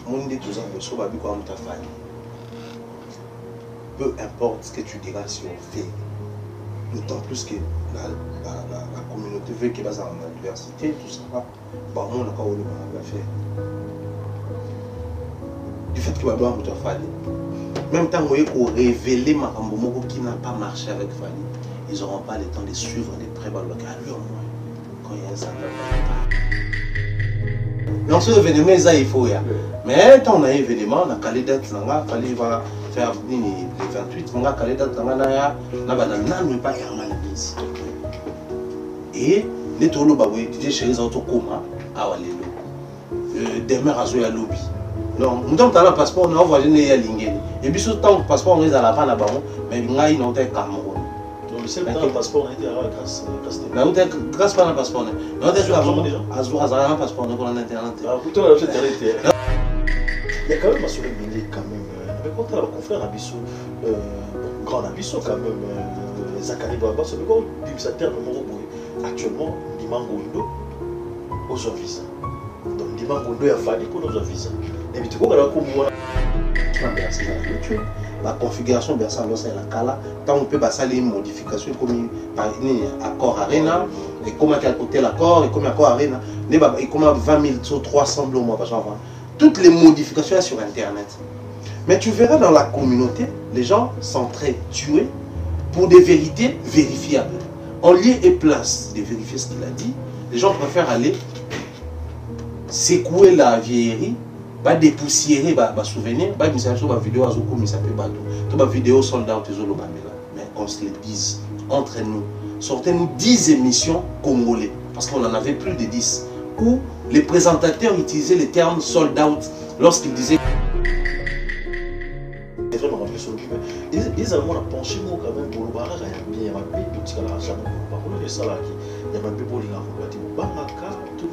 monde est toujours le soba bi quoi on t'a fallu. Peu importe ce que tu diras si on fait, d'autant plus que la communauté veut qu'il y ait en diversité, tout ça. Bah, on a encore faire. Du fait que Babou on t'a fallu. Même temps, on révéler Makambo qui n'a pas marché avec Fali, ils n'auront pas le temps de suivre les pré-balles locales au moins. Quand il y a un certain non, ce événement, il faut. Mais quand on a un événement, on a calé date, on a fallu faire les 28, on a calé date, on a pas mal mise. Et les tolos, tu chez les autres coma, à Walélo. Demain, à Zoya Lobby. Non, nous avons un passeport, nous avons voyagé à Lingeni. Et puis, ce temps, le passeport, on est à la fin là-bas, mais nous avons un Cameroun. Donc, le seul temps, le passeport, on a été à la grâce. Nous avons grâce à un passeport. Nous avons un passeport, nous avons un internet. Ah, plutôt, on a fait arrêter. Il y a quand même un soleil quand même. Mais quand on a un confrère Abisso, grand Abisso quand même, Zakari Baba, c'est le gars qui a terme actuellement, Dimangondo, aux visa. Donc, Dimangondo a fallu pour nos visa. Et puis, tu vois, la configuration de c'est la cala. Tant on peut passer les modifications comme par accord Arena, et comme à quel côté l'accord, et comme accord Arena, et comme à 20 000 sur 300 blancs mois, toutes les modifications sur Internet. Mais tu verras dans la communauté, les gens sont très tués pour des vérités vérifiables. En lieu et place de vérifier ce qu'il a dit, les gens préfèrent aller secouer la vieillerie, pas dépoussiérer les souvenirs, pas une vidéo à Zoko, mais ça peut battre. Toute la vidéo sold out, mais qu'on se le dise entre nous. Sortez-nous 10 émissions congolais, parce qu'on en avait plus de 10, où les présentateurs utilisaient le terme sold out lorsqu'ils disaient. C'est vraiment ils ont penché quand même pour le barrage, il y a bien tout ce qu'il y a jamais pour le salaire, il y a bien pour les gens,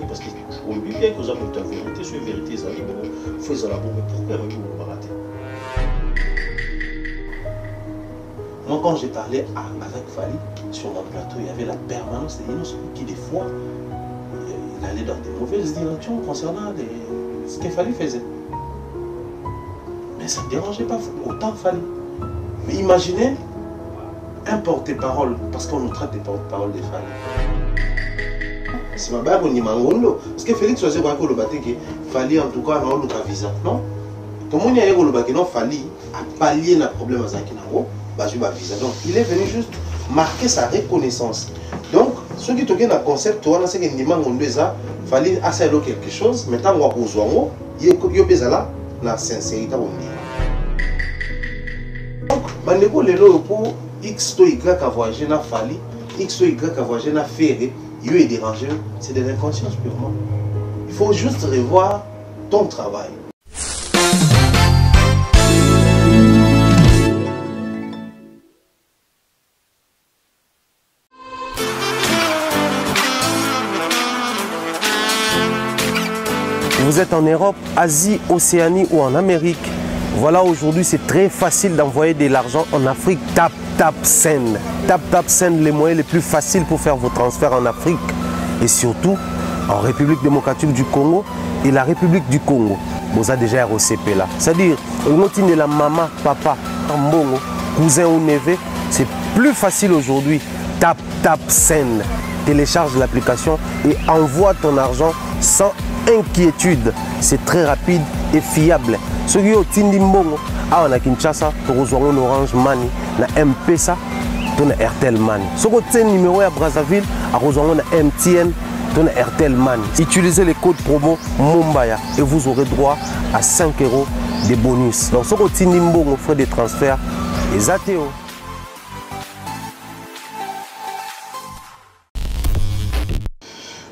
parce que on lui bien que vous avez la vérité, sur la vérité, ça faut ça la bombe, pourquoi vous ne baratez? Moi, quand j'ai parlé avec Fali sur mon plateau, il y avait la permanence des innocents qui, des fois, il allait dans des mauvaises directions concernant ce que Fali faisait. Mais ça ne dérangeait pas autant Fali. Mais imaginez un porte-parole, parce qu'on nous traite de porte-parole des Fali. C'est ma barre au Nimangondo. Parce que Félix choisit pour le bâtiment qu'il fallait en tout cas avoir le visa. Non? Comme on y a eu le bâtiment, il fallait pallier le problème à Zakinango, visa. Donc il est venu juste marquer sa reconnaissance. Donc, ceux qui toquent dans le concept, c'est que Nimangondo, il fallait assez quelque chose, mais tant qu'on a besoin, il y a là la sincérité. Donc, bandeko lelo pour X to Y à voyager na Fali, X to Y à voyager na Ferré, il est dérangé, c'est de l'inconscience purement. Il faut juste revoir ton travail. Vous êtes en Europe, Asie, Océanie ou en Amérique. Voilà, aujourd'hui, c'est très facile d'envoyer de l'argent en Afrique. Tap Send. Tap Send, les moyens les plus faciles pour faire vos transferts en Afrique. Et surtout, en République démocratique du Congo et la République du Congo. Vous avez déjà ROCP là. C'est-à-dire, de la maman, papa, mbongo, cousin ou neveu, c'est plus facile aujourd'hui. Tap Send. Télécharge l'application et envoie ton argent sans inquiétude. C'est très rapide et fiable. Ceux qui ont Tindi Mbongo, on a Kinshasa, on a Orange Money, on a M-Pesa, on a Airtel Money. Ceux qui ont numéro à Brazzaville, on a MTN, on a Airtel Money. Utilisez les codes promo Mumbaya et vous aurez droit à 5 € de bonus. Donc ceux qui ont Tindi Mbongo, frais de transfert, les ATO.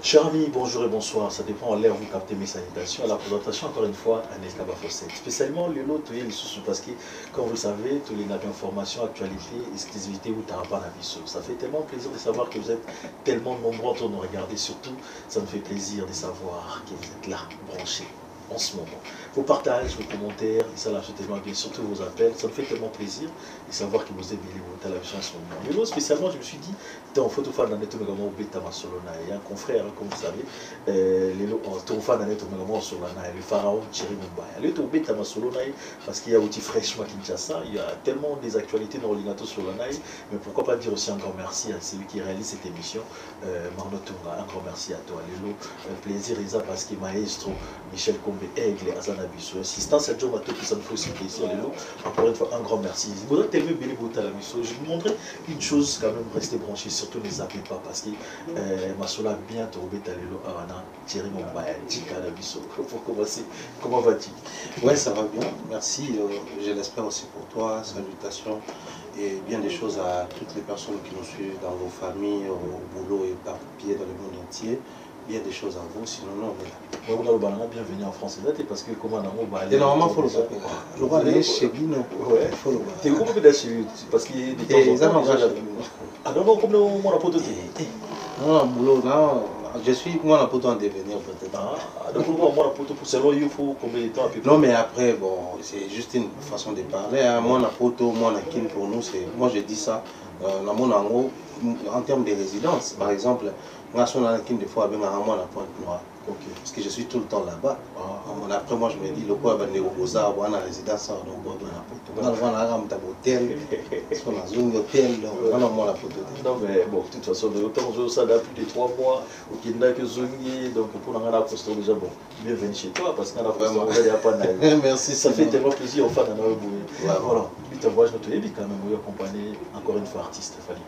Chers amis, bonjour et bonsoir. Ça dépend à l'air où vous captez mes salutations. À la présentation, encore une fois, Anel Kabafosset. Spécialement le lot, les sous parce que, comme vous le savez, tous les nappes informations, actualités, exclusivité ou Tarapanabiso. Ça fait tellement plaisir de savoir que vous êtes tellement nombreux à nous regarder. Surtout, ça me fait plaisir de savoir que vous êtes là, branchés. en ce moment. Vos partages, vos commentaires, et ça lâche tellement bien, surtout vos appels, ça me fait tellement plaisir de savoir que vous aimez les télévisions en ce moment. Mais là, spécialement, je me suis dit, tu es en photo fan d'année, tu es au bêta Solona. Il y a un confrère, comme vous savez, les tu es fan d'année, tu es Solona, le pharaon Thierry Mumbai. Il est au bêta Solona parce qu'il y a aussi fraîchement Kinshasa, il y a tellement des actualités dans l'Olinato Solona. Mais pourquoi pas dire aussi un grand merci à celui qui réalise cette émission, Marno Tunga. Un grand merci à toi, Lélo. Plaisir, Isa, parce que maestro Michel Kombe Aigle, Azana Bisso, assistance à Joe Mato qui s'en faut aussi plaisir, Lélo. Encore une fois, un grand merci. Je voudrais t'aimer Béli Bota la Bisso. Je vous montrerai une chose, quand même, restez branchés, surtout ne zappez pas, parce que Masola bien te remettre à Lélo, Arana, Thierry Mombaya, Tika la Bisso. Pour commencer, comment vas-tu? Ouais, ça va bien, merci. Je l'espère aussi pour toi. Salutations et bien des choses à toutes les personnes qui nous suivent dans vos familles, au boulot et par pied dans le monde entier. Bien des choses à vous, sinon non, on est là. Vous avez bienvenue en France, parce que comment on va aller. Et normalement, il faut le voir. Je vois aller chez Bino. Ouais, il faut le voir. Tu es beaucoup de chez lui, parce qu'il y a des temps en temps. Ah non, non, comme on a pas de non, boulot, non. Je suis moi la poteau en devenir peut-être. Ah, donc moi la poteau pour selon il faut combien de temps à peu près? Non mais après bon c'est juste une façon de parler. Hein. Moi la poteau, moi la kin pour nous c'est moi je dis ça dans mon angle en termes de résidence. Par exemple, moi sur la kin des fois avec moi la pointe noire. Okay. Parce que je suis tout le temps là-bas. Après moi je me dis le quoi va négocier à la résidence donc on a un hôtel, on a un hôtel, on a la photo. Non mais bon, de toute façon, autant je s'adapte plus de 3 mois, au Kenya que Zongi, donc pour la posture déjà bon, bienvenue chez toi parce qu'on a posture il n'y a pas de merci, ça fait tellement plaisir aux fans d'en avoir voilà, puis ta voix je te l'ai dit quand même, vous accompagner encore une fois artiste Fally.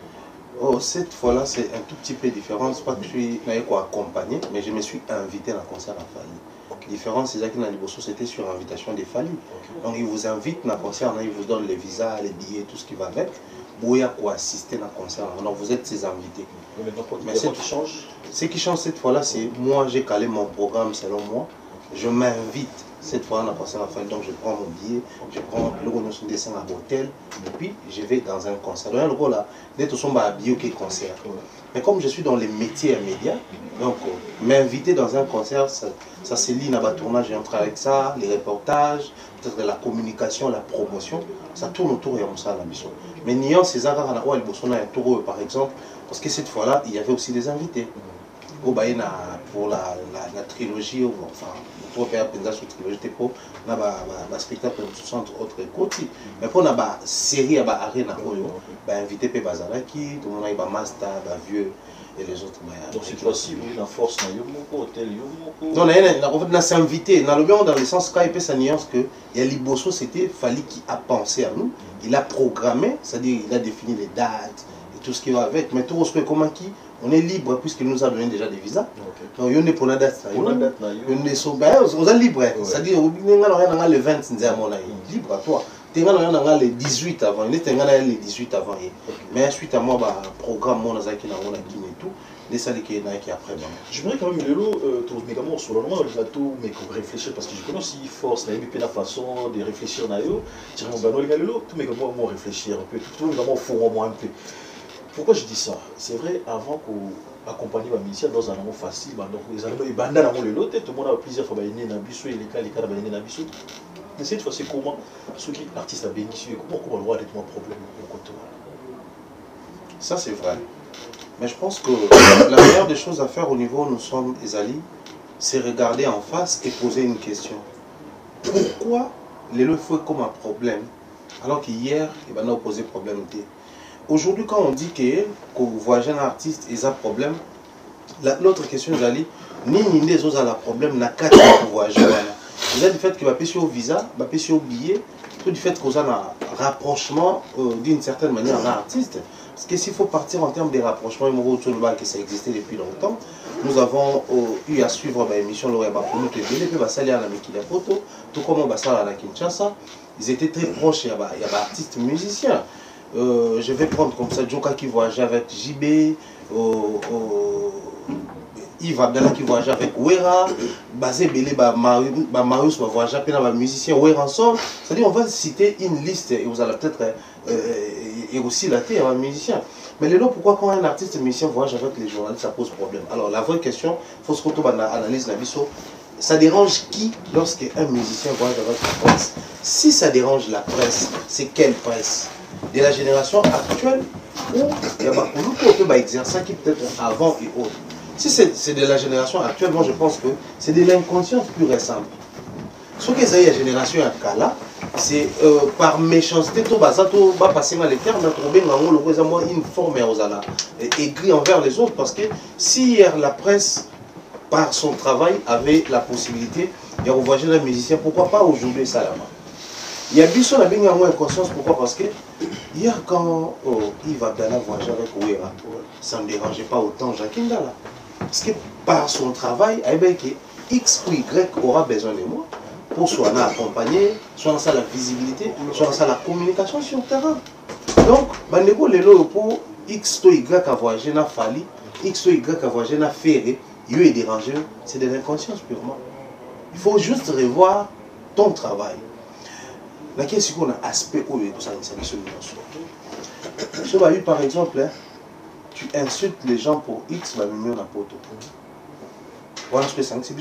Oh, cette fois-là, c'est un tout petit peu différent. C'est pas que je suis accompagné, mais je me suis invité à un concert à Fally. La différence, c'est que dans les Bosso, c'était sur invitation des Fally. Donc, ils vous invitent à un concert, ils vous donnent les visas, les billets, tout ce qui va avec. Vous pouvez assister à un concert. Donc, vous êtes ses invités. Mais ce qui change, cette fois-là, c'est moi, j'ai calé mon programme selon moi. Je m'invite. Cette fois, on a passé à la fin, donc je prends mon billet, je prends le dessin à l'hôtel, et puis je vais dans un concert. Donc, le rôle là, d'être habillé au concert. Mais comme je suis dans les métiers médias, donc m'inviter dans un concert, ça se lie dans le tournage, j'entre avec ça, les reportages, peut-être la communication, la promotion, ça tourne autour de ça à la mission. Mais niant ces arts à la tour par exemple, parce que cette fois-là, il y avait aussi des invités. Pour la trilogie, enfin, pour faire une trilogie, pour un spectacle de 60 autres côtés. Mais pour la série à Arena, invité Bazaraki, tout le monde a Master, Vieux et les autres. Donc cette fois-ci, oui, la force, hôtel, non, on a s'invité. Dans le sens Skype, ça nuance que Liboso, c'était Fally qui a pensé à nous. Il a programmé, c'est-à-dire il a défini les dates et tout ce qui va avec. Mais tout ce comment qui on est libre puisqu'il nous a donné déjà des visas. Donc, on est pour la date. On est libre. C'est-à-dire, on a le 20, libre à toi. On a le 18 avant. On a le 18 avant. Mais suite à moi, programme, on a et tout. Les salles qui est après. J'aimerais quand même, Lélo, tout mégalement sur le moment, il va tout réfléchir parce que je connais aussi force, la façon de réfléchir. Tout mégalement, réfléchir un peu. Tout mégalement, il faut un peu. Pourquoi je dis ça? C'est vrai, avant qu'on accompagne ma mission dans un moment facile, donc les animaux, ils bandent dans le lot, tout le monde a plusieurs fois baigné dans le biseau, et les cas dans le biseau. Mais cette fois, c'est comment ceux qui artistes à bénéficier, comment on va être moins problème au côté. Ça, c'est vrai. Mais je pense que la meilleure des choses à faire au niveau où nous sommes, Ezali, c'est regarder en face et poser une question. Pourquoi les lots font comme un problème alors qu'hier, on a posé problème? Aujourd'hui, quand on dit que vous voyagez un artiste, il y a un problème, l'autre question, Zali, ni des autres a un problème, n'a qu'à voyager. Vous avez du fait qu'il va payer au visa, va payer au billet, tout du fait qu'on a un rapprochement d'une certaine manière d'un artiste. Parce que s'il faut partir en termes de rapprochement, que ça existait depuis longtemps, nous avons eu à suivre l'émission pour nous te donner, puis ça allait à la Mekila Photo, tout comme on va ça à la Kinshasa, ils étaient très proches, il y a des artistes musiciens. Je vais prendre comme ça Joka qui voyageait avec JB, Yves Abdallah qui voyageait avec Wera, Bazé Belé, Marius va voyager avec un musicien Wera ensemble. C'est-à-dire on va citer une liste et vous allez peut-être et aussi la tête un musicien. Mais les lots, pourquoi quand un artiste musicien voyage avec les journalistes, ça pose problème? Alors la vraie question, il faut se retrouver à l'analyse de la vie. ça dérange qui lorsqu'un musicien voyage avec la presse? Si ça dérange la presse, c'est quelle presse? De la génération actuelle ou il y a beaucoup d'exercices qui peut-être avant et autres. Si c'est de la génération actuelle, moi je pense que c'est de l'inconscience plus récente. Ce que c'est la génération actuelle, c'est par méchanceté, tout va passer dans les termes, une forme aigrie envers les autres. Parce que si hier la presse, par son travail, avait la possibilité de revoyager un musicien, pourquoi pas aujourd'hui ça là-bas? Il y a Bisson a bien inconscience, pourquoi? Parce que hier quand Yves Abdallah voyageait avec Ouera, ça ne me dérangeait pas autant Jacques Ndala. Parce que par son travail, X ou Y aura besoin de moi pour soit accompagner, soit dans la visibilité, soit dans la communication sur le terrain. Donc, pour X ou Y à voyager dans Fali, X ou Y à voyager dans Ferré, il est dérangé, c'est de l'inconscience purement. Il faut juste revoir ton travail. La question qu'on a aspect où il y a ça, par exemple, tu insultes les gens pour X, va mieux dans poto. Voilà ce que c'est, que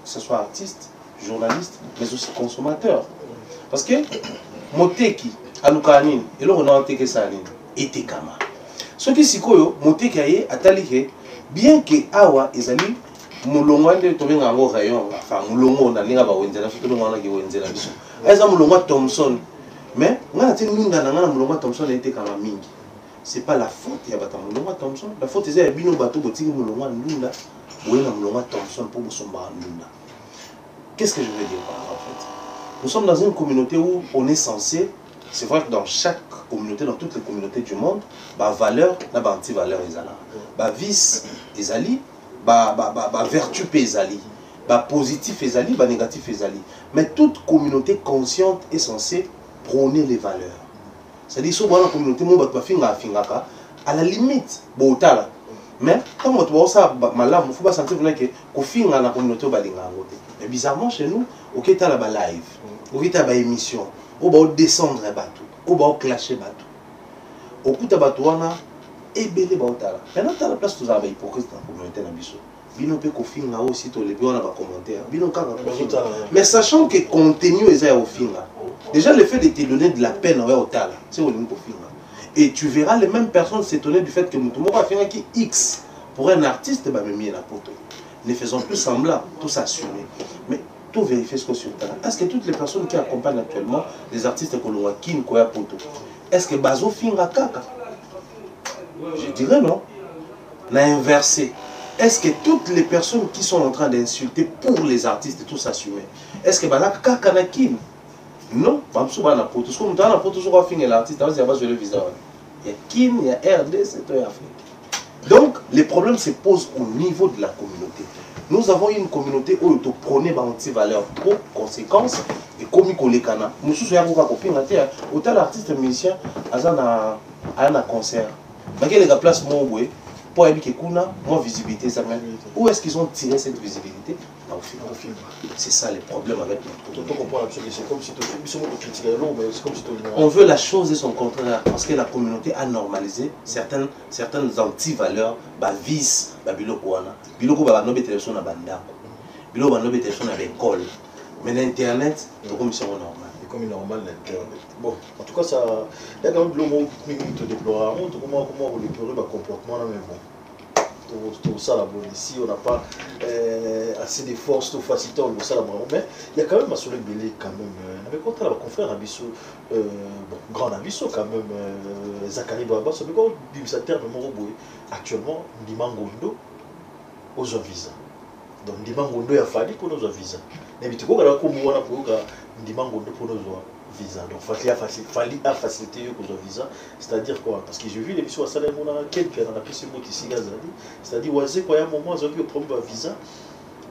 ce soit artiste, journaliste, mais aussi consommateur. Parce que Moteki, Alukanin, et là on a entendu ça, était kama. Ce qui est Moteki aye atali bien que awa ezali mulongo nde tobenga ngo rayon, enfin mulongo na linga ba wenzela surtout mulongo na ki wenzela biso. Eza mulongo Thompson. Mais ngana ti nunda na ngana mulongo Thompson était kama mingi. C'est pas la faute ya bata mulongo Thompson, la faute c'est ya bino bato botiki mulongo ndunda, ou na mulongo Thompson pour bosomba ndunda. Qu'est-ce que je veux dire par là en fait? Nous sommes dans une communauté où on est censé, c'est vrai que dans chaque communauté, dans toutes les communautés du monde, bah valeur, na ba anti-valeur ezala. Bah vice ezali, bah vertu ezali, bah positif ezali, bah négatif ezali. Mais toute communauté consciente est censée prôner les valeurs. C'est-à-dire que dans la communauté, à la limite, mais quand on ça malade, il faut pas sentir que la communauté mais bizarrement chez nous, au qui la live, au qui la émission, au va descendre bateau, au va clasher bateau. Au coup de bateau on a ébélé bateau. Maintenant tu as la place tous les hypocrites dans la communauté na biso. Bino pe kofinga aussi to les on a pas commentaire. Bino kaka. Mais sachant que contenu est au finga. Déjà le fait de te donner de la peine au tala, c'est au niveau finga. Et tu verras les mêmes personnes s'étonner du fait que nous avons fait qui X pour un artiste, bah même la poto. Ne faisons plus semblant, tout s'assumer. Mais tout vérifier ce que sur le terrain. Est-ce que toutes les personnes qui accompagnent actuellement les artistes que l'on a qui ne connaissent poto, est-ce que Bazo finga kaka? Je dirais non. On a inversé. Est-ce que toutes les personnes qui sont en train d'insulter pour les artistes tout s'assumer, est-ce que Baza kaka na kin? Non, pas sur la poto. Parce que nous avons la poto sur l'artiste, il y a pas le visa. Il y a Kim, il y a RD, c'est Afrique. Donc, les problèmes se posent au niveau de la communauté. Nous avons une communauté où il prône anti-valeur pour conséquences et comme il est cana. Nous sommes à copine la terre. Autant l'artiste musicien a un concert. Mais quelle est la place moi pour éviter que moi visibilité ça même. Où est-ce qu'ils ont tiré cette visibilité? Dans le film. C'est ça les problèmes avec notre communauté. C'est comme si tu l'eau, mais c'est comme si tu on veut la chose et son contraire parce que la communauté a normalisé certaines anti-valeurs, vice, biloko wana. Biloko ba no téléphone na bandako. Biloko ba no téléphone na l'école. Mais l'internet, c'est comme si on normal. Comme normal l'internet. Bon, en tout cas ça, il y a quand même le mot qui te déplore. Comment vous déplorez le comportement là, mais bon. Tout ça là, bon, ici on n'a pas assez de force, tout facilité, on ça là, mais il y a quand même un soleil belé quand même. Avec quoi là, confrère Abisso, grand Abisso quand même, Zakari Baba, ça veut dire que ça terme actuellement, Ndimangondo aux visa. Donc Ndimangondo a fallu pour nos visa. Mais tu vois là comme on a pour Ndimangondo pour nos visa. Donc fallait faciliter pour visa. C'est-à-dire quoi? Parce que j'ai vu l'émission à Salem, on a quelqu'un dans la PC ici Gazali. C'est-à-dire ouais, quoi, il y a un moment ils ont eu un problème de visa.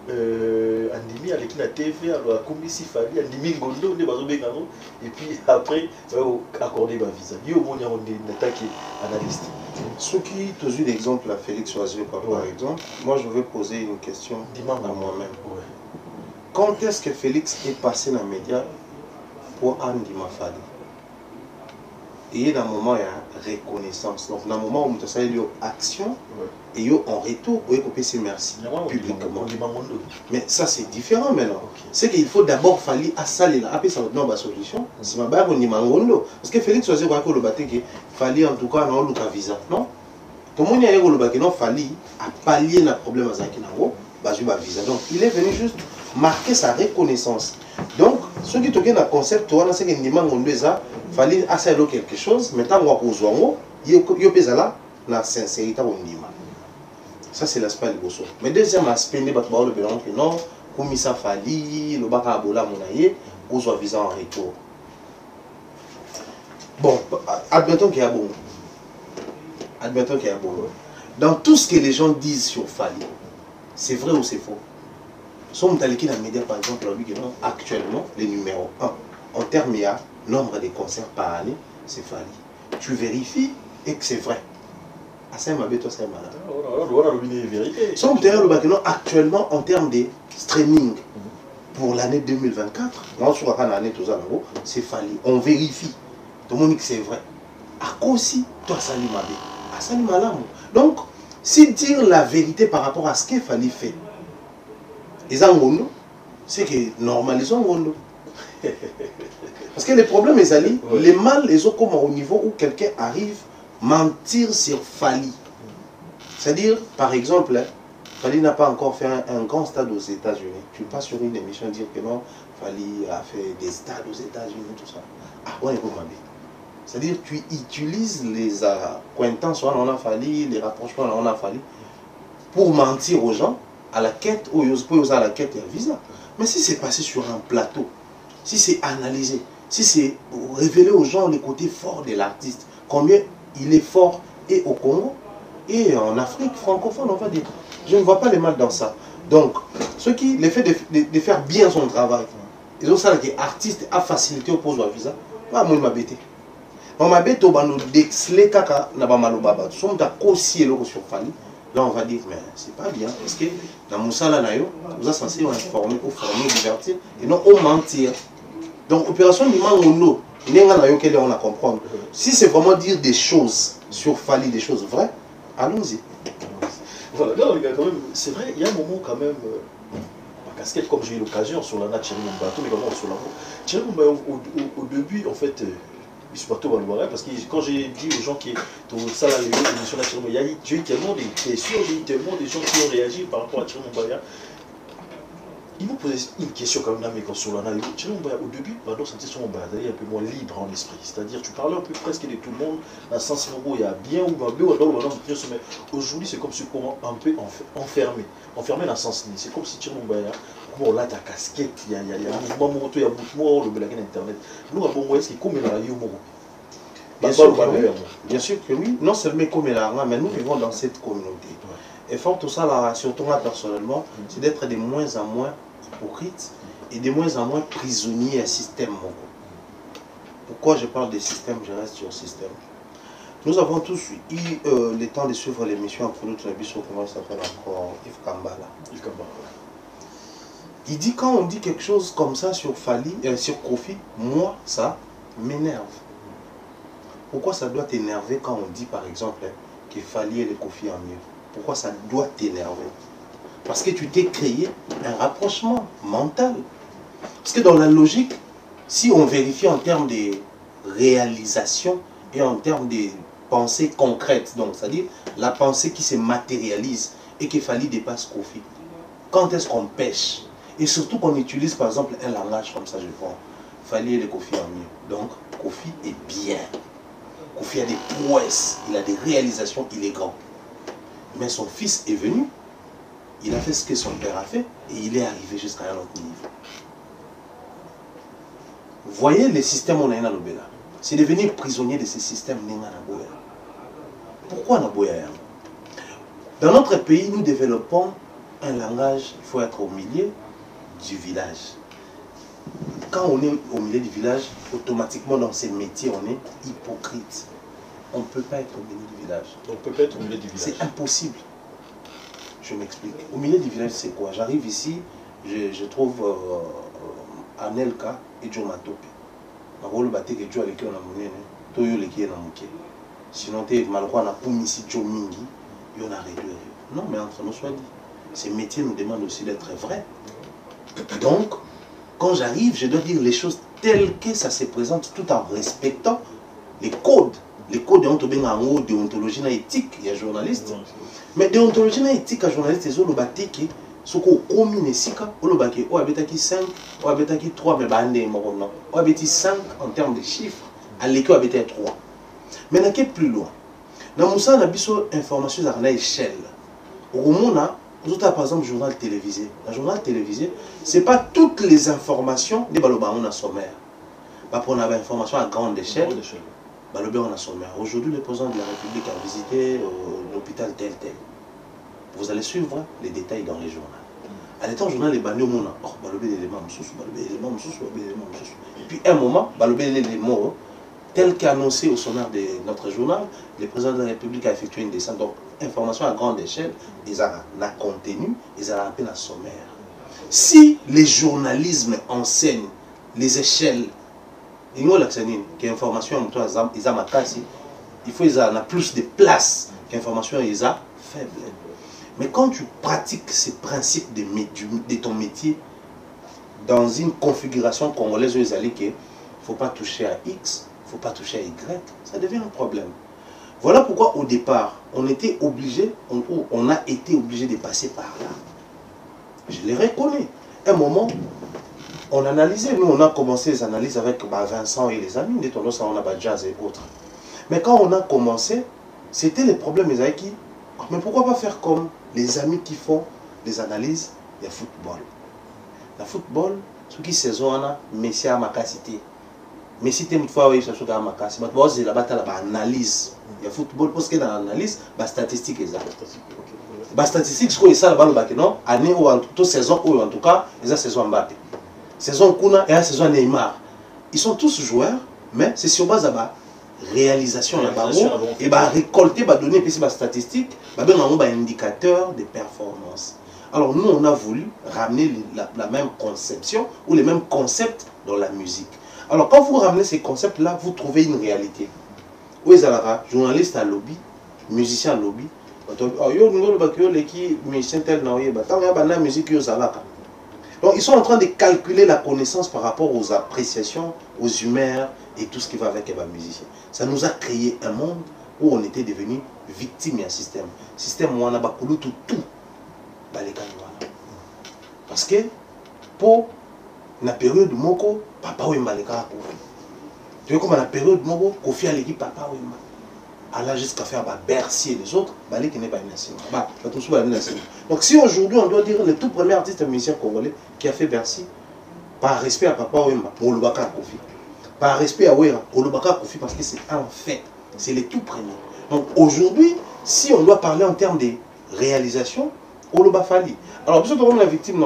Andimi avec la TV, alors comme ici fallait Andimi Gondo, et puis après accorder ma visa. Il y a une attaque analyste. Ceux qui te jouent l'exemple à Félix Oiseau par exemple, moi je vais poser une question à moi-même. Ouais. Quand est-ce que Félix est passé dans les médias pour Andy Mafadi? et dans un moment il y a reconnaissance. Donc dans un moment où tu as eu action et yo en retour où il faut merci publiquement. Mais ça c'est différent maintenant. C'est qu'il faut d'abord falloir à saler là, après ça va la solution. Si ma barre on y mangondo parce que Félix choisir quoi que le bateau que fallait en tout cas non le visa non. Tout le monde y a eu le bateau non fallait à pallier le problème à Zaki Nango, bah je visa. Donc il est venu juste marquer sa reconnaissance. Donc ceux qui toquent dans le concept on a c'est que mangondo ça fallait assailler quelque chose mais tant qu'on a besoin yo pesa là la sincérité on dit. Ça c'est l'aspect du bosso. Mais deuxième aspect, le que non, comme ça fali, le baka abola monaye, ou soit visa en retour. Bon, admettons qu'il y a bon. Admettons qu'il y a bon. Dans tout ce que les gens disent sur Fali, c'est vrai ou c'est faux? Son Moutaliki dans les médias par exemple, on dit que non, actuellement, les numéros 1, en termes de nombre de concerts par année, c'est Fali. Tu vérifies et que c'est vrai. Actuellement en termes de streaming pour l'année 2024, c'est Fali. On vérifie. Tout le monde dit que c'est vrai. À quoi aussi, toi, Salim Mabe. Donc, si dire la vérité par rapport à ce que Fali fait, c'est que normalisons Ngondo. Parce que les problèmes, les mal, ils ont comme au niveau où quelqu'un arrive mentir sur Fali. C'est-à-dire, par exemple, Fali n'a pas encore fait un grand stade aux États-Unis. Tu passes sur une émission dire que non, Fali a fait des stades aux États-Unis, tout ça. Ah, ouais, c'est-à-dire, tu utilises les acquaintances, on a Fali, les rapprochements, on a Fali, pour mentir aux gens à la quête, ou à la quête et un visa. Mais si c'est passé sur un plateau, si c'est analysé, si c'est révéler aux gens les côtés forts de l'artiste, combien il est fort et au Congo et en Afrique francophone, on va dire. Je ne vois pas les mal dans ça. Donc, ce qui, le fait de faire bien son travail, ils ont ça que l'artiste a facilité au pose au visa, moi je m'abête. On m'abête au bando d'excler kaka na ba malobaba. Tout le monde a aussi sur Fali. Là, on va dire, mais c'est pas bien. Parce que dans Moussala Nayo, vous êtes censé informer, former, divertir, et non au mentir. Donc, opération du mangono, on a comprendre. Si c'est vraiment dire des choses sur Fali, des choses vraies, allons-y. Voilà, là, les gars, quand même, c'est vrai, il y a un moment quand même, ma casquette, comme j'ai eu l'occasion sur l'ANA Thierry Mumba, tous les moments sur l'ANA, Thierry Mumba, au début, en fait, parce que quand j'ai dit aux gens qui tout ça là, l'émission de Thierry Mumba, j'ai eu tellement de questions, j'ai eu tellement de gens qui ont réagi par rapport à Thierry Mumba. Ils m'ont posé une question quand même, mais quand sur l'analyse, au début, Bado sentait son bazar un peu moins libre en esprit. C'est-à-dire, tu parlais un peu presque de tout le monde, dans le sens où il y a bien ou mal, mais aujourd'hui, c'est comme si on un peu enfermé. Enfermé dans le sens ni. C'est comme si tu bon, là, ta casquette, il y a un mouvement moto, il y a un mouvement, le blague internet. Nous, à bon, est-ce qu'il comme la humour? Bien sûr que oui. Non seulement comme la mais nous vivons dans cette communauté. Et fort tout ça, là, surtout moi personnellement, c'est d'être de moins en moins hypocrite et de moins en moins prisonnier à système. Pourquoi je parle de système, je reste sur système. Nous avons tous eu le temps de suivre l'émission entre nous, comment il s'appelle encore, Yves Kambala. Il dit quand on dit quelque chose comme ça sur Fali, sur Kofi, moi ça m'énerve. Pourquoi ça doit t'énerver quand on dit par exemple que Fali et le Kofi en mieux? Pourquoi ça doit t'énerver? Parce que tu t'es créé un rapprochement mental. Parce que dans la logique, si on vérifie en termes de réalisation et en termes de pensée concrète, donc c'est-à-dire la pensée qui se matérialise et qu'il Fali dépasse Kofi, quand est-ce qu'on pêche? Et surtout qu'on utilise par exemple un langage comme ça, je vois, Fali et le Kofi en mieux. Donc Kofi est bien. Kofi a des prouesses, il a des réalisations, il est grand. Mais son fils est venu, il a fait ce que son père a fait et il est arrivé jusqu'à un autre niveau. Vous voyez les systèmes on a dans le Béla. C'est devenir prisonnier de ces systèmes. Pourquoi Naboya? Dans notre pays, nous développons un langage, il faut être au milieu du village. Quand on est au milieu du village, automatiquement dans ces métiers, on est hypocrite. On ne peut pas être au milieu du village. On ne peut pas être au milieu du village. C'est impossible. Je m'explique. Au milieu du village, c'est quoi? J'arrive ici, je trouve Anelka et Joe Matope. Je le bâti que Joe avec qui on a mené. Toyo le qui est namuke. Sinon, tu es malheureux, on a pour Missi Jomingi, il y en a réduit. Non, mais entre nous, soit dit, ces métiers nous demandent aussi d'être vrais. Donc, quand j'arrive, je dois dire les choses telles que ça se présente tout en respectant les codes. Les codes de déontologie et éthique, il y a journaliste. Mais déontologie et éthique, il journaliste, c'est le bâti ce qu'on commune ici, on a 5, on a 3, mais on a 5 en termes de chiffres, à l'école on a 3. Mais on a plus loin. Dans Moussa, on a besoin d'informations à l'échelle. Au moment où par exemple, journal télévisé. Le journal télévisé, ce n'est pas toutes les informations des balobans en sommaire. On a des informations à grande échelle. On a sommaire. Aujourd'hui, le président de la République a visité l'hôpital tel. Vous allez suivre les détails dans les journaux. À l'état, le journal est banni au monde. Et puis, à un moment, les mots tel qu'annoncé au sommaire de notre journal, le président de la République a effectué une descente. Donc, information à grande échelle, ils ont un contenu, ils ont un peu un sommaire. Si les journalismes enseignent les échelles, il y a l'information, ils ont il faut qu'ils aient plus de place qu'information, ils ont faible. Mais quand tu pratiques ces principes de ton métier dans une configuration congolaise où ils allaient qu'il ne faut pas toucher à X, il ne faut pas toucher à Y, ça devient un problème. Voilà pourquoi au départ, on a été obligé de passer par là. Je les reconnais. À un moment, on analysait, nous on a commencé les analyses avec Vincent et les amis, des tendances on a jazz et autres. Mais quand on a commencé, c'était les problèmes, les qui. Mais pourquoi pas faire comme les amis qui font des analyses de football. Le football, ce qui saison a Messi à ma cité. Messi t'aime fois oui ça chose à ma cité. Mais c'est la bataille la analyse. Le football parce que dans l'analyse, la statistique est ça. La statistique ce qu'on ça là bas non année ou en toute saison ou en tout cas les saison Mbappé. Saison Kuna et la saison Neymar. Ils sont tous joueurs mais c'est sur base de réalisation là-bas et récolter donner puis c'est statistique un indicateur de performance. Alors nous on a voulu ramener la même conception ou les mêmes concepts dans la musique. Alors quand vous ramenez ces concepts là, vous trouvez une réalité. Où est la journaliste à lobby, musicien à lobby. Donc ils sont en train de calculer la connaissance par rapport aux appréciations, aux humeurs et tout ce qui va avec un musicien. Ça nous a créé un monde où on était devenu victime d'un système. Système où on a tout. Parce que pour la période moko papa ou maleka kofi. Tu vois comme la période moko kofi à l'équipe papa ou maleka. Alors jusqu'à faire Bercy et les autres, qui n'est pas une. Donc si aujourd'hui on doit dire le tout premier artiste musicien congolais qui a fait Bercy, par respect à Papa Wemba, pour le Baka Kofi, par respect à Wera, pour le Baka Kofi, parce que c'est un fait, c'est le tout premier. Donc aujourd'hui, si on doit parler en termes de réalisation, Oloba Fali. Alors, parce que la victime,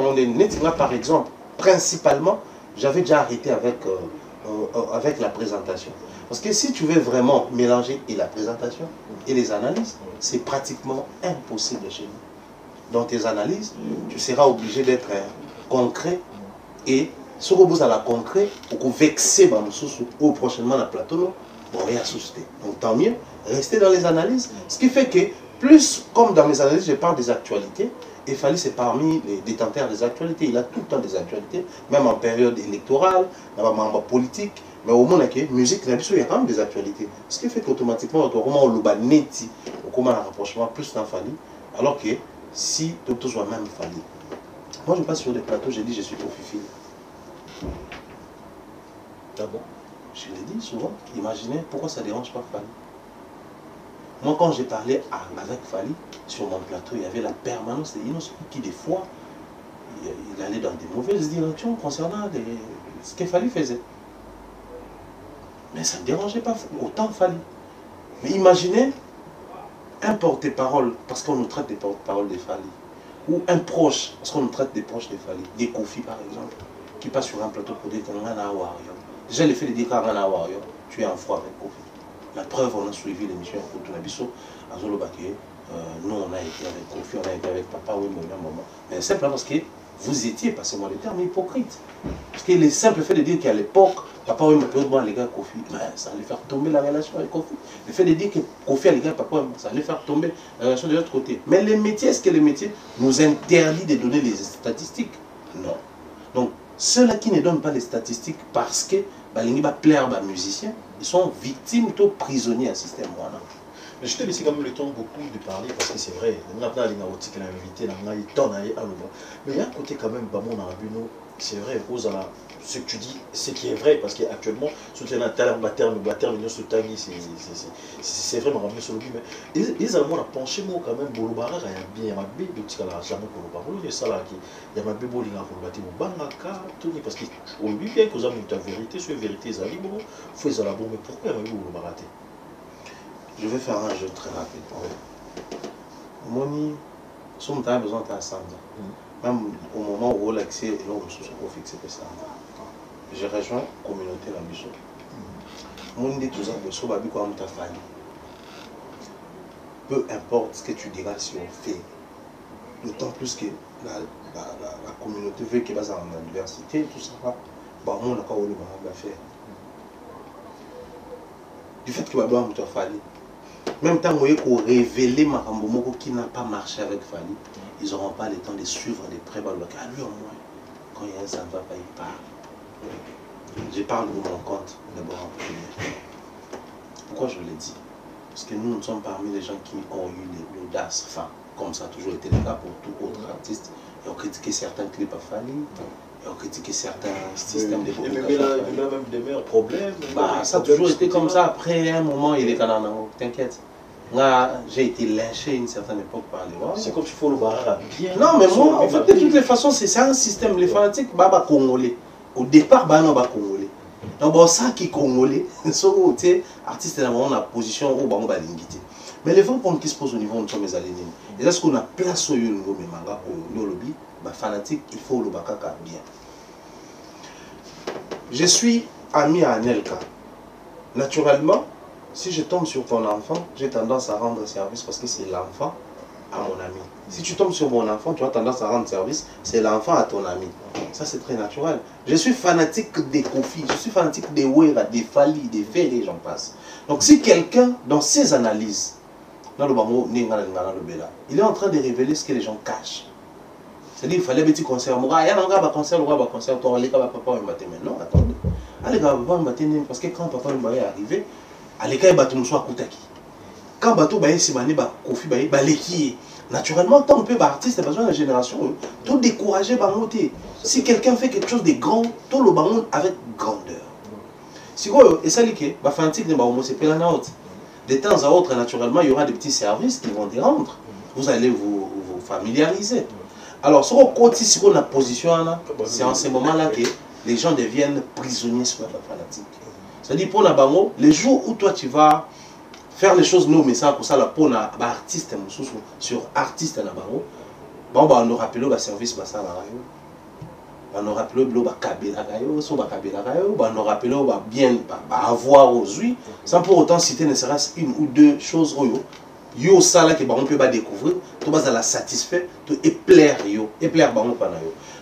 par exemple, principalement, j'avais déjà arrêté avec la présentation. Parce que si tu veux vraiment mélanger et la présentation et les analyses, c'est pratiquement impossible chez nous. Dans tes analyses, tu seras obligé d'être concret et ce que vous allez concret, pour vexer ou prochainement dans le plateau, on va assuster. Donc tant mieux, restez dans les analyses. Ce qui fait que, plus comme dans mes analyses, je parle des actualités, et Fali c'est parmi les détenteurs des actualités. Il a tout le temps des actualités, même en période électorale, en politique. Mais au moins, la musique, il y a quand même des actualités. Ce qui fait qu'automatiquement, on a un rapprochement plus dans Fali, alors que si tout soit même Fali. Moi, je passe sur des plateaux, j'ai dit je suis pour Fifi. Ah bon? Je l'ai dit souvent, imaginez pourquoi ça ne dérange pas Fali. Moi, quand j'ai parlé avec Fali, sur mon plateau, il y avait la permanence de Inos qui, des fois, il allait dans des mauvaises directions concernant ce que Fali faisait. Mais ça ne dérangeait pas autant Fali. Mais imaginez un porte-parole, parce qu'on nous traite des porte-parole de Fali, ou un proche, parce qu'on nous traite des proches de Fali, des Kofi par exemple, qui passe sur un plateau pour dire qu'on a un warrior. Déjà, le fait de dire qu'on a un warrior, tu es en froid avec Kofi. La preuve, on a suivi l'émission pour tout l'Abisso, à Zolobake. Nous, on a été avec Kofi, on a été avec Papa, oui, mais au même moment. Mais simplement parce que vous étiez, passez-moi le terme, hypocrite. Parce que le simple fait de dire qu'à l'époque, Papa, oui, mais les gars, Kofi, ça allait faire tomber la relation avec Kofi. Le fait de dire que Kofi a les gars, papa, ça allait faire tomber la relation de l'autre côté. Mais les métiers, est-ce que les métiers nous interdisent de donner les statistiques? Non. Donc, ceux-là qui ne donnent pas les statistiques parce que les va plaire aux musiciens, ils sont victimes ou prisonniers à système. Mais je te laisse quand même le temps beaucoup de parler parce que c'est vrai. Mais il y a un côté quand même, c'est vrai, ce que tu dis, ce qui est vrai, parce qu'actuellement, c'est vraiment ramené sur le but, mais ils ont penché moi quand même, Bolobara, il y a bien ma bébé, il y a jamais Bolobara, il y a ma bébé, il y a parce qu'on lui bien que vous avez une vérité, sur la vérité, ils ont bon, il faut les bon, mais pourquoi il y a Bolobara? Je vais faire un jeu très rapide. Moni, si on a besoin de ça, même au moment où l'accès est là, on se fixe ça. Je rejoins la communauté dans le bichon. Mon dit tout ça, peu importe ce que tu diras si on fait, d'autant plus que la communauté veut qu'il y ait en université, tout ça, bah, on n'a pas eu le faire. Du fait que Babou a fallu, même temps où ils ont révélé Marambo qui n'a pas marché avec Fali, ils n'auront pas le temps de suivre de près. À lui au moins, quand il y a un ça ne va pas, il part. Je parle de mon compte d'abord en premier. Pourquoi je l'ai dit? Parce que nous sommes parmi les gens qui ont eu l'audace, enfin, comme ça a toujours été le cas pour tout autre artiste. Ils ont critiqué certains clips à Fali, ils ont critiqué certains systèmes de publication. Il y a même des meilleurs problèmes. Ça a toujours été comme ça. Après un moment, il est canard. T'inquiète. J'ai été lynché à une certaine époque par les rois. C'est comme s'il faut le barrer bien. Non, mais moi, en fait, de toutes les façons, c'est un système. Les fanatiques, baba congolais. Au départ, baba non congolais. Donc, bon, ça qui est congolais, c'est artiste dans la position où on va l'ingiter. Mais les vents qui se posent au niveau, nous sommes les alignés. Et là, ce qu'on a place au niveau de manga, au lobby, fanatique, il faut le bakaka bien. Je suis ami à Anelka. Naturellement, si je tombe sur ton enfant, j'ai tendance à rendre service parce que c'est l'enfant à mon ami. Si tu tombes sur mon enfant, tu as tendance à rendre service, c'est l'enfant à ton ami. Ça, c'est très naturel. Je suis fanatique des Kofi, je suis fanatique des Wera, des Fali, des Ferré, j'en passe. Donc, si quelqu'un, dans ses analyses, il est en train de révéler ce que les gens cachent. C'est-à-dire qu'il fallait un petit concert. Il y a un concert, non, attendez. Allez, parce que quand papa est arrivé, quand bateau Kofi naturellement, tant on peut artiste, besoin de la génération, tout décourager monter. Si quelqu'un fait quelque chose de grand, tout le ballon avec grandeur. Si vous et ça liqué, fanatique de c'est pas la haute. De temps à autre, naturellement, il y aura des petits services qui vont te rendre. Vous allez vous familiariser. Alors, sur le côté, si on a position, c'est en ce moment-là que les gens deviennent prisonniers sur la fanatique. C'est-à-dire, pour la bango, les jours où toi tu vas faire les choses, nous, mais ça, pour ça, pour un artiste, sur artiste, on nous rappelle le service, on nous rappelle le on nous rappelle bien avoir aux yeux, sans pour autant citer ne serait-ce une ou deux choses. Yo ça là que on peut pas découvrir, tout va la satisfaire, tout et plaire yo, et plaire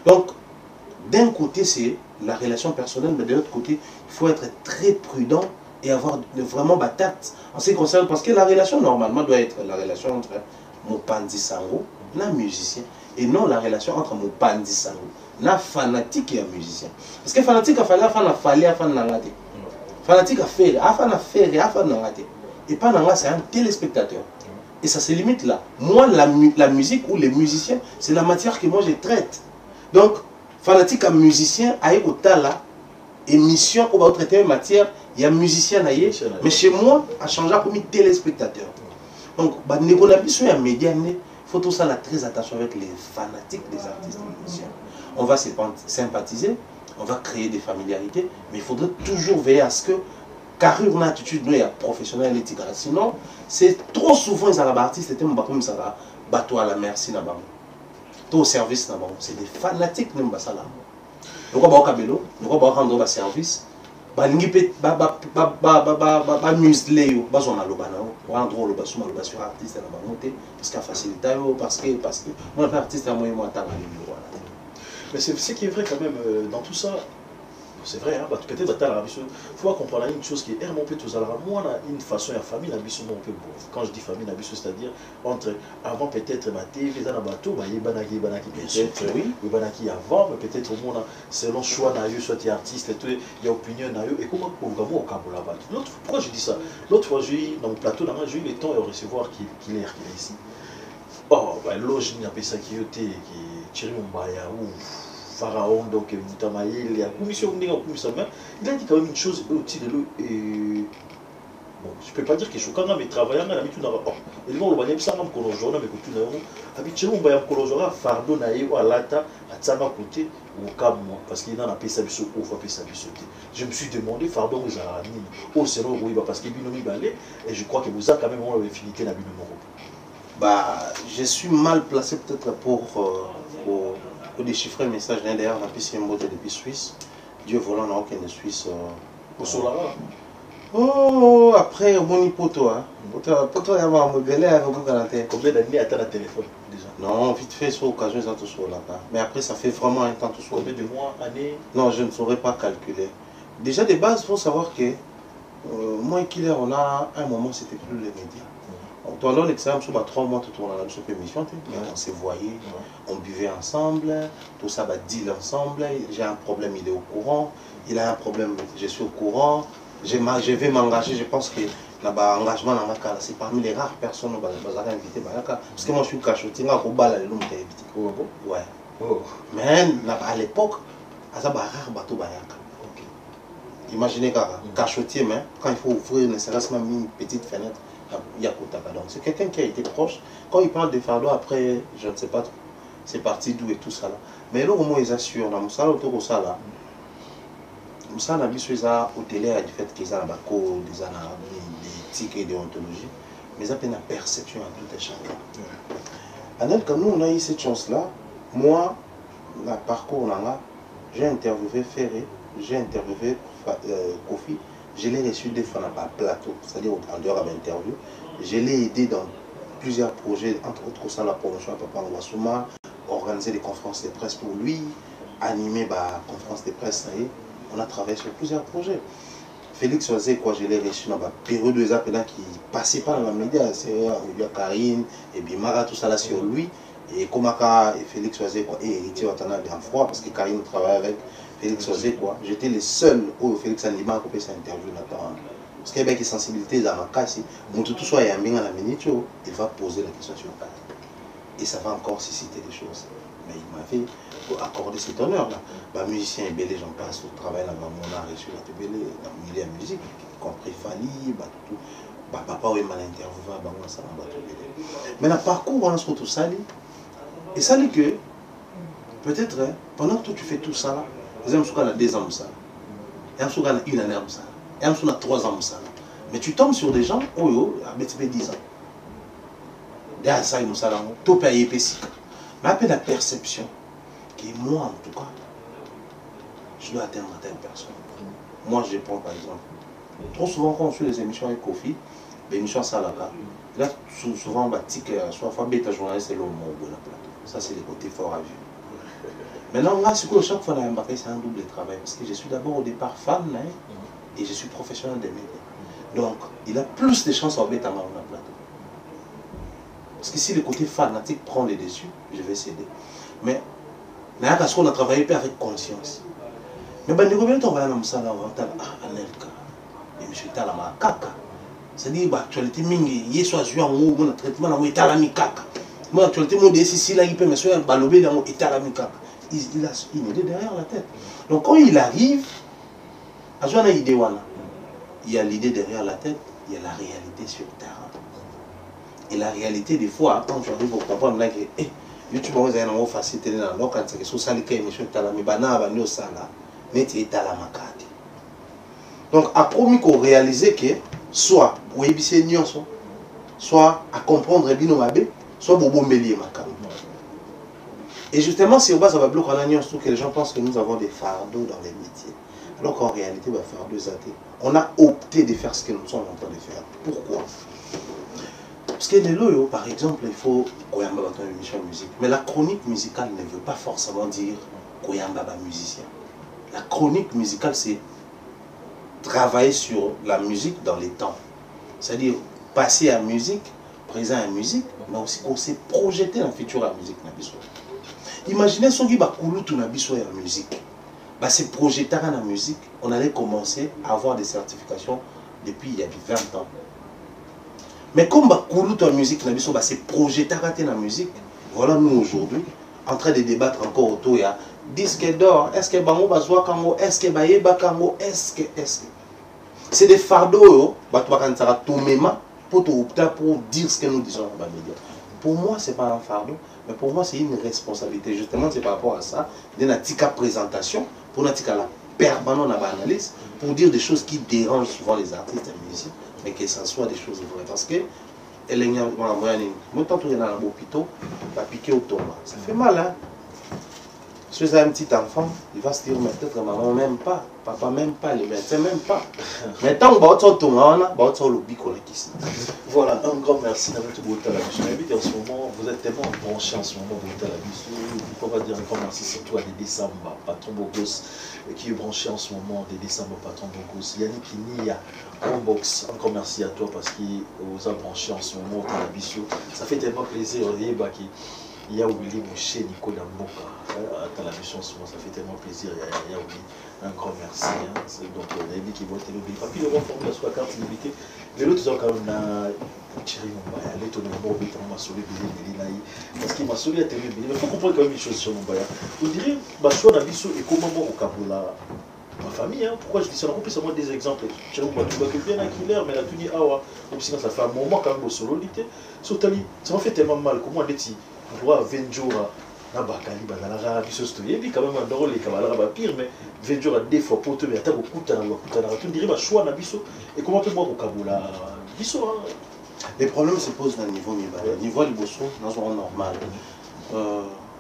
donc d'un côté c'est la relation personnelle, mais de l'autre côté il faut être très prudent et avoir vraiment tact en ce qui concerne, parce que la relation normalement doit être la relation entre Mopandi Sango, la musicien, et non la relation entre Mopandi Sango, la fanatique et un musicien. Parce que fanatique a fallu fanatique a fait, et pas nanga c'est un téléspectateur. Et ça se limite là. Moi, la musique ou les musiciens, c'est la matière que moi je traite. Donc, fanatique à musicien, à là, émission, on va traiter une matière, il y a musicien, mais chez moi, à changer comme téléspectateur. Donc, il faut tout ça là, très attention avec les fanatiques des artistes et musiciens. On va sympathiser, on va créer des familiarités, mais il faudrait toujours veiller à ce que car une attitude professionnelle et sinon c'est trop souvent les artistes étaient bateau à la merci tout au service c'est des fanatiques nous rendre service parce que moi artiste à moi mais c'est ce qui est vrai quand même dans tout ça. C'est vrai, hein? Peut-être il faut comprendre une chose qui est moi, une façon, la famille, quand je dis famille, c'est-à-dire entre avant peut-être ma TV, les bateau, peut-être oui, avant, mais peut-être au monde, selon choix, soit artiste, il y a opinion, et comment au Kabul là-bas. Pourquoi je dis ça? L'autre fois, j'ai eu dans mon plateau, j'ai eu le temps de recevoir qu'il est ici. Oh, loge, il y a ça qui était, qui Thierry Mumbaya, ou Pharaon, donc Moutamaïl, il a commission, il a dit quand même une chose au-dessus de l'eau. Bon, je ne peux pas dire que je suis quand même travaillant, mais l'habitude d'avoir. Oh, et le monde, il y a ça, même quand on joue, mais quand on a habituellement, on va jouer à Fardo, ou à Lata, à Tsama côté, ou au Cap, parce qu'il y a un pays sabiso, ou un pays sabiso. Je me suis demandé, Fardo, vous avez mis, au Séro, oui, parce qu'il y a un binomi balai, et je crois que vous avez quand même une affinité dans le binomi. Bah, je suis mal placé peut-être pour déchiffrer le message. D'ailleurs, on a pu un mot depuis Suisse. Dieu volant, on n'a aucun de Suisse. Au Solara. Oh, après, mon hypoto, hein. Poto, il y a un modèle avec vous dans la tête. Combien d'années attend le téléphone déjà? Non, vite fait, sur occasion, ils ont tout sur là. Mais après, ça fait vraiment un temps tout sur. Combien de mois, années? Non, je ne saurais pas calculer. Déjà, de base, il faut savoir que moi et Killer, on a un moment, c'était plus les médias. On donne l'examen sur 3 mois tout au long de la émission, on s'est voyé, on buvait ensemble, tout ça va deal ensemble, j'ai un problème, il est au courant, il a un problème, je suis au courant, je vais m'engager, je pense que l'engagement c'est parmi les rares personnes qui vont inviter, parce que moi je suis cachoté, je suis balle ouais. Mais à l'époque, il y a un rare bateau. Imaginez cachotier, mais quand il faut ouvrir ne serait-ce même une petite fenêtre, donc c'est quelqu'un qui a été proche. Quand il parle de Fardo, après, je ne sais pas, c'est parti d'où et tout ça là. Mais là, au moins, ils assurent, dans Moussala, autour de ça là, Moussala, il a au télé, du fait qu'ils ont des éthiques et déontologie, mais ils ont une perception à tout et chacun. Alors, quand nous, on a eu cette chance-là, moi, le parcours là, j'ai interviewé Ferré, j'ai interviewé Kofi. Je l'ai reçu des fois dans le plateau, c'est-à-dire en dehors de l'interview. Je l'ai aidé dans plusieurs projets, entre autres ça, la promotion à Papa Ngwasuma, organiser des conférences de presse pour lui, animer la conférence de presse. On a travaillé sur plusieurs projets. Félix Oazé, quoi, je l'ai reçu dans la période de Zapena qui ne passait pas dans les médias. Il y a Karine et Bimara, tout ça là sur lui. Et Komaka et Félix Oazé, quoi, et héritier Watana bien froid, parce que Karine travaille avec Félix Oazé, quoi. J'étais le seul où Félix Anima a coupé sa interview là-dedans. Parce qu'il y a une sensibilité dans ma cas, si tout soit yambing à la minute, il va poser la question sur le cas. Et ça va encore susciter des choses. Mais il m'avait accordé cet honneur-là. Bah, musicien et belé, j'en passe, au travail là-bas, mon art reçu la belé, dans le milieu de la musique, y compris Fali, bah, tout. Bah, papa, oui, m'a interviewé, bah, moi, ça m'a battu belé. Mais le parcours, on se retrouve ça, et ça dit que, peut-être, pendant que toi, tu fais tout ça, là, les hommes sont à 2 ans, ça. Et ils sont à 1 année, ça. Et ils sont à 3 ans, ça. Mais tu tombes sur des gens, oh, à 10 ans. Derrière ça, ils nous savent, tout payé, mais après la perception, que moi, en tout cas, je dois atteindre telle personne. Moi, je prends par exemple, trop souvent, quand on suit les émissions avec Kofi, les émissions Salaka, là, souvent, on va dire que soit bêta journaliste, c'est le moment où on a plateau. Ça, c'est le côté fort à vivre. Maintenant, là, chaque fois, c'est un double travail. Parce que je suis d'abord au départ fan, hein, et je suis professionnel des médias. Donc, il a plus de chances à bêta dans le plateau. Parce que si le côté fanatique prend les dessus, je vais céder. Mais, là, parce qu'on a travaillé avec conscience. Mais, ben, combien de temps on va aller dans ça, là, on va dire, ah, Anelka, et M. Talama, Kaka. C'est-à-dire, l'actualité, il y a soit joué en haut, on a traitement, on a Talami Kaka. Moi, l'actualité, mon décision, là, il peut me faire un balobé dans mon Talami Kaka. Il a une idée derrière la tête. Donc, quand il arrive, à jouer une idée, il y a l'idée derrière la tête, il y a la réalité sur le terrain. Et la réalité, des fois, quand tu arrives à comprendre, là, que, YouTube, on a une facilité, donc, quand c'est ça, les émissions, Talami, Bana, Bano, Sala, mais tu es Talamakati. Donc, à promis qu'on réalise que, soit, ou ébisser Nyonso, soit à comprendre Bino Mabé, soit Bobo Mélier Makam. Et justement, si on base à la bloc en alliance, que les gens pensent que nous avons des fardeaux dans les métiers. Alors qu'en réalité, on va faire 2 athées. On a opté de faire ce que nous sommes en train de faire. Pourquoi? Parce que les loyaux, par exemple, il faut Koyamba une émission de musique. Mais la chronique musicale ne veut pas forcément dire Koyamba musicien. La chronique musicale, c'est travailler sur la musique dans les temps. C'est-à-dire passer à musique, présent à musique, mais aussi qu'on s'est projeté dans le futur à la musique. Imaginez ce qui va couler tout la musique. Bah, c'est projeté dans la musique. On allait commencer à avoir des certifications depuis il y a 20 ans. Mais comme bah, couler tout la musique, c'est projeté dans la musique. Voilà nous aujourd'hui, en train de débattre encore autour. Il y a disque d'or, est-ce que Bango Bazwa Kango, est-ce que Bayeba Kango, est-ce que. C'est des fardeaux, pour dire ce que nous disons dans les médias. Pour moi, ce n'est pas un fardeau, mais pour moi, c'est une responsabilité. Justement, c'est par rapport à ça, d'une présentation, pour la permanente analyse, pour dire des choses qui dérangent souvent les artistes et les musiciens, mais que ce soit des choses vraies. Parce que, ça fait mal, hein? Si vous avez un petit enfant, il va se dire, mais peut-être maman même pas, papa même pas, les médecins même pas. Mais tant que vous avez le bic, voilà, un grand merci d'avoir tout voté à la mission. En ce moment, vous êtes tellement branchés en ce moment de voter à la mission. On va dire un grand merci surtout à Dédé Samba, patron Bogos, qui est branché en ce moment, Dédé Samba, patron Bogos. Yannick Nia, Combox, un grand merci à toi parce qu'il vous a branché en ce moment à la mission. Ça fait tellement plaisir. Il y a Willy Mouché, Nicolas Mboka, à la mission en ce moment, ça fait tellement plaisir. Il y a Willy, un grand merci. Hein. Donc, on a dit qu'il va être le papier, le renforcer la soi carte illimitée. Mais l'autre, ils ont quand même Thierry Mombaya, les tonneaux de Morbé, m'a sauvé Billy, parce qu'il m'a sauvé à Thierry Billy. Mais il faut comprendre quand même une chose sur Mombaya. Vous direz, bah, soit Nabiso et comment moi au Kabola, ma famille, hein. Pourquoi je dis ça? On peut seulement des exemples. Thierry Mombaya, tu vois que bien un killer, mais la Tuni Awa, comme si ça fait un moment quand même au solo, ça m'a fait tellement mal. Comment on dit? Je vois 20 jours à Bakali, Bazalara, il y a quand même un drôle, pire, mais 20 jours à des fois pour te mettre à beaucoup de tu dirais, choix Nabiso, et comment peut-moi au Kabola Biso? Les problèmes se posent dans le niveau Nibala. Le niveau Liboso, dans un normal.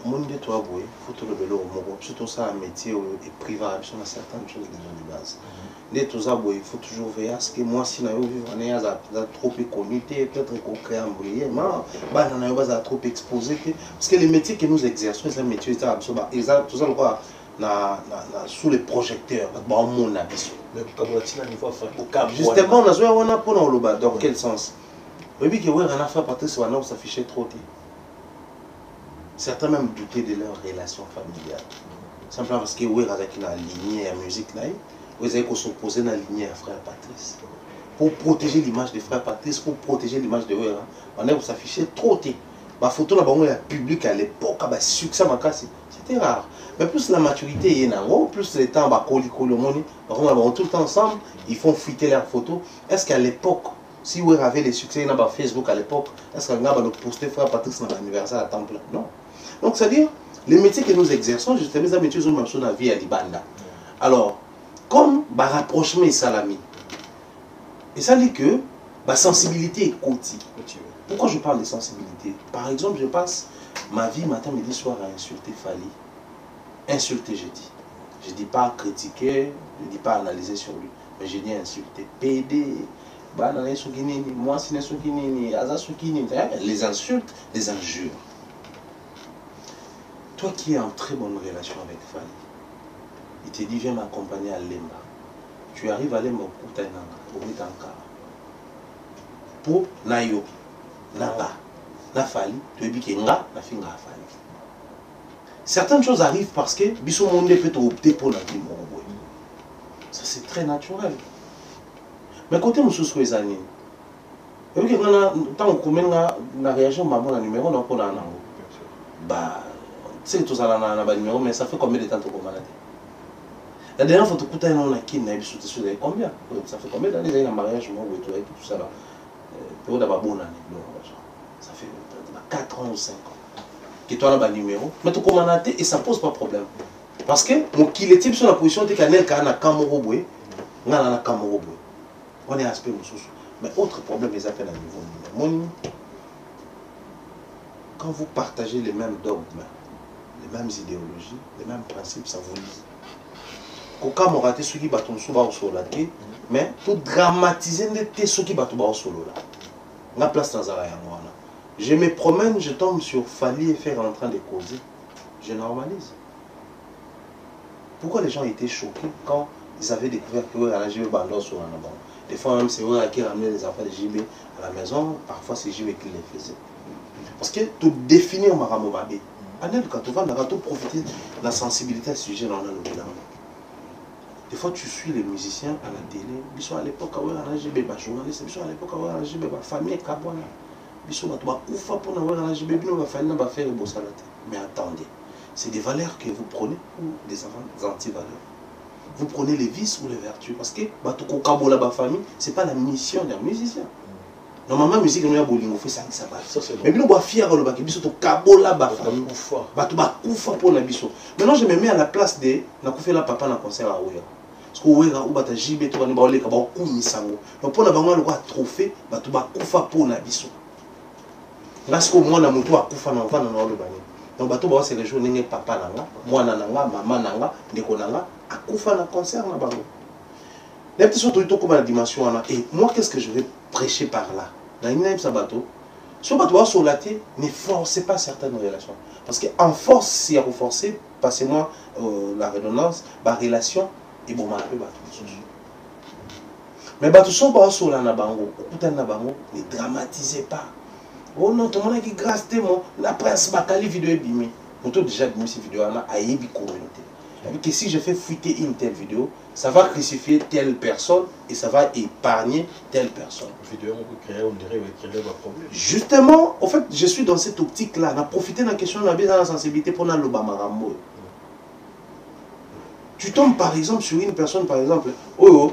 Monde de toi, il faut te le vélo au Moro. Surtout ça, un métier et privé, sur certaines choses déjà de base. Les tout ça, il faut toujours veiller à ce que moi, si on est trop connu, peut-être qu'on crée un brillant, mais on est trop exposé. Parce que les métiers que nous exerçons, les métiers, ils ont tout ça sous les projecteurs. Justement, on a pour nous, dans quel sens? Oui, que on a fait partir sur un s'afficher trop. Certains même doutaient de leur relation familiale. Simplement parce que oui, avec la lignée à musique, vous avez s'opposer à la lignée à frère Patrice. Pour protéger l'image de frère Patrice, pour protéger l'image de Wera, on a s'afficher trop. La photo là public à l'époque, succès c'était rare. Mais plus la maturité est là, plus le temps tout le temps ensemble, ils font fuiter leurs photos. Est-ce qu'à l'époque, si vous avez les succès dans Facebook à l'époque, est-ce qu'on a posté frère Patrice dans l'anniversaire à temps plein? Non. Donc, c'est-à-dire, les métiers que nous exerçons, justement, les métiers ont même chose la vie à l'Ibanda. Alors, comme rapprochement et salami, et ça dit que la sensibilité est côté. Pourquoi je parle de sensibilité? Par exemple, je passe ma vie matin, midi, soir à insulter Fali. Insulter, je dis. Je ne dis pas critiquer, je ne dis pas analyser sur lui, mais je dis insulter. PD, moi, si les insultes, les injures. Toi qui es en très bonne relation avec Fali, il te dit viens m'accompagner à Lemba. Tu arrives à Lemba pour Nayo, Naba, Nafali, tu es dit nga, na finga Fali. Certaines choses arrivent parce que Bissou Monde peut opter pour la vie. Ça c'est très naturel. Mais côté Moussou Souezani, tant qu'on a réagi maman numéro, on a pas un bah, c'est tout ça dans numéro, mais ça fait combien de temps que vous maladie? La dernière fois que tu as eu combien? Ça fait combien d'années dans mariage, tout ça là? Ça fait 4 ans ou 5 ans. Que tu as un numéro, mais tu as et ça ne pose pas de problème. Parce que qu'il est sur la position de Kanel Kana Kamoroboué, on a Kamoroboué. On est aspect Moussous. Mais autre problème, les affaires à niveau. Quand vous partagez les mêmes dogmes, les mêmes idéologies, les mêmes principes, ça vous lie. Koka morate ceux qui battent sous bas au sol, mais pour dramatiser ceux qui battent au sol. La place dans Zara. Je me promène, je tombe sur Fali et faire en train de causer. Je normalise. Pourquoi les gens étaient choqués quand ils avaient découvert que la JB Bando sur un abandon? Des fois même c'est eux qui ramenaient les enfants de JB à la maison, parfois c'est JB qui les faisait. Parce que tout définir Maramobabé, quand tu vas profiter de la sensibilité à ce sujet dans le bilan. Des fois tu suis les musiciens à la télé, ils sont à l'époque où la JB, les journalistes, ils sont à l'époque où la JB, la famille Kabwana, ils sont à Oufa pour la JB, ils vont faire le boss à la télé. Mais attendez, c'est des valeurs que vous prenez ou des anti-valeurs. Vous prenez les vices ou les vertus. Parce que la famille, ce n'est pas la mission d'un musicien. Normalement, la musique, on a bolingo, fait ça, ça va. Mais nous, on va fier le bac, biso to kabola ba famille. Batu ba kufa pour la biso. Maintenant, je me mets à la place de na kufa la papa na concert à Ouya. Parce que Ouya ou bata jibe to ni ba ole ka ba ku misango. Donc pour na bango le trophée, batu ba kufa pour na biso. Parce que moi na mutu a kufa na vana na le bani. Donc batu ba c'est les jours nenge papa nanga, moi nanga, maman nanga, ndeko nanga a kufa na concert na bango. Les petits sont tout comme la dimension là. Et moi, qu'est-ce que je vais prêcher par là? Dans une sabato, ce bateau sur la terre, ne forcez pas certaines relations. Parce qu'en force, si vous forcez, passez-moi la redondance, la relation, et bon, un peu bateau. Mais bateau sur la nabango, ne dramatisez pas. Oh non, tout le monde qui grâce témoin, la presse bakali vidéo bimi. Nous avons déjà mis cette vidéo à Yebi communauté. Que si je fais fuiter une telle vidéo, ça va crucifier telle personne et ça va épargner telle personne. Vidéo, on peut créer, on dirait, créer un problème. Justement, en fait, je suis dans cette optique-là. On a profité de la question de la sensibilité pour l'Obama Rambo. Tu tombes par exemple sur une personne, par exemple, on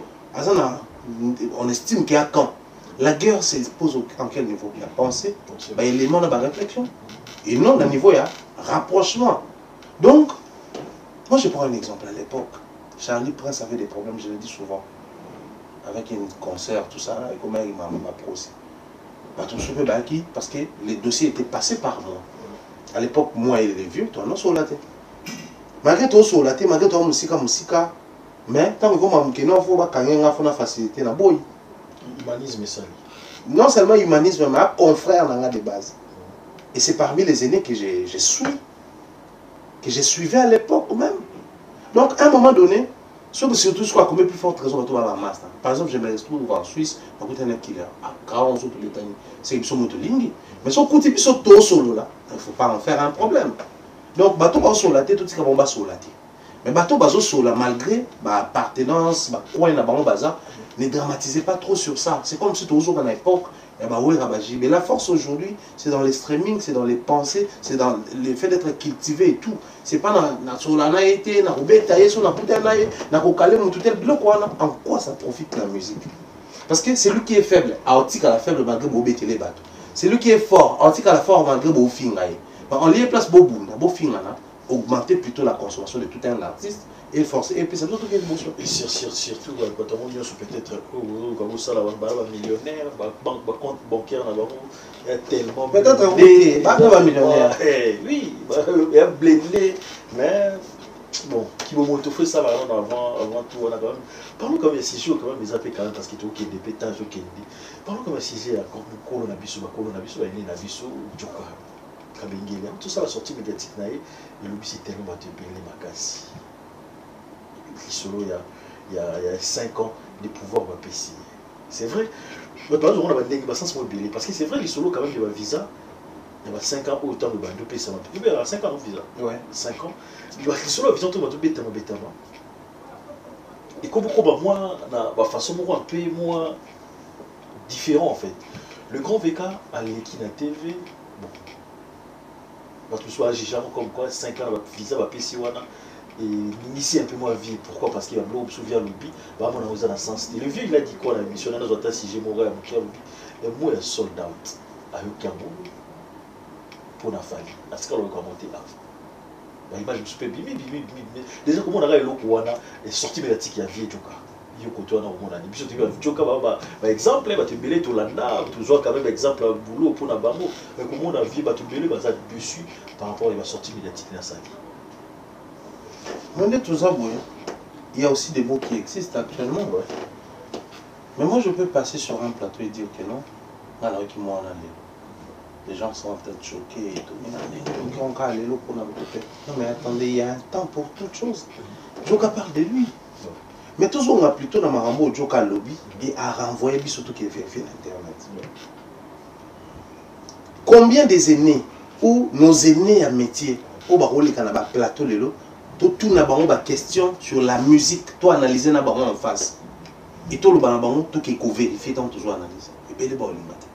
estime qu'il y a quand la guerre se pose en quel niveau? Il y a pensée, élément de la réflexion. Et non, le niveau, il y a rapprochement. Donc, moi, je prends un exemple. À l'époque, Charlie Prince avait des problèmes, je le dis souvent, avec un concert, tout ça, et comment il m'a procès. Parce que les dossiers étaient passés par moi. À l'époque, moi et les vieux, toi, non, sur la tête. Malgré tout, sur la tête, malgré tout, musica, mais tant que vous il faut pas facilité. Humanisme, ça. Non seulement humanisme, mais confrère dans la de base. Et c'est parmi les aînés que j'ai suivi. Que j'ai suivi à l'époque même. Donc, à un moment donné, surtout ce qu'on a plus forte raison de la masse. Par exemple, je me retrouve en Suisse, je suis un killer. À 40 autres l'État, c'est une somme de ligne. Mais si on continue sur tout solo là, il ne faut pas en faire un problème. Donc, bateau va sur la tête, tout ce qu'on va sur la tête. Mais bateau va sur la malgré l'appartenance, quoi il bazar, ne dramatisez pas trop sur ça. C'est comme si toujours à l'époque, mais la force aujourd'hui, c'est dans les streamings, c'est dans les pensées, c'est dans le fait d'être cultivé et tout. C'est pas dans la naïté, dans en quoi ça profite la musique? Parce que c'est lui qui est faible, à la faible malgré Bobé les bateaux. C'est lui qui est fort, à la fort malgré Bofingaï. En lié place Bobouna, Bofingana, augmenter plutôt la consommation de tout un artiste et forcer. Et puis c'est surtout qu'il y a une émotion. Et surtout, quand on dit peut-être comme ça, millionnaire, compte bancaire, il y a tellement. Peut-être oui, pas millionnaire. Oui, il y a blindé, mais bon, qui m'a montré ça avant tout. Parlons comme un sujet, quand même, ils appellent quand même parce qu'il y a des pétages, parlons comme un sujet, quand nous colonabiso, Djoka. Tout ça, la sortie médiatique, et l'objet tellement va te payer Makassi. Il y a 5 ans, les pouvoirs vont payer. C'est vrai. Mais par exemple, on a des sens mobiles. Parce que c'est vrai, les solos, quand même, il y a un visa. Il y a 5 ans, autant de pays, ça va payer. Il y a 5 ans, visa. Ouais. 5 ans. Les solos, ils ont tout bêtement. Et comme moi, la façon un peu moins différent, en fait. Le grand VK, à l'équipe de TV, bon. Parce que soit j'ai comme quoi 5 ans visa va payer et initier un peu moins vie. Pourquoi? Parce qu'il y a l'eau souvient lobby bah mon dans sens le vieux il a dit quoi la missionnaire nous attend si j'ai mon gars mon lobby et moi un sold out avec Cabo pour la famille parce qu'on va monter là bah image je peux bimi déjà comment on a l'eau wana et sortie médiatique il y a vie Joka yo ko toi na mon ani biso tu Joka ba exemple ba te belé to landa toujours quand même exemple boulot pour na bango mais comment on a vie ba te belé ba ça dessus par rapport à la sortie médiatique dans sa vie. Il y a aussi des mots qui existent actuellement. Ouais. Mais moi, je peux passer sur un plateau et dire que non. Alors, les gens sont peut-être choqués et tout. Non, mais attendez, il y a un temps pour toute chose. Joka parle de lui. Mais tout on a plutôt dans Marambo Joka lobby et a renvoyé surtout qui est vérifié l'internet. Combien des aînés ou nos aînés à métier au baroli kanaba plateau lelo tout na bango ba question sur la musique toi analyser na bango en face et tout le bango tout qui est vérifié tant toujours analyser et belé ba olimate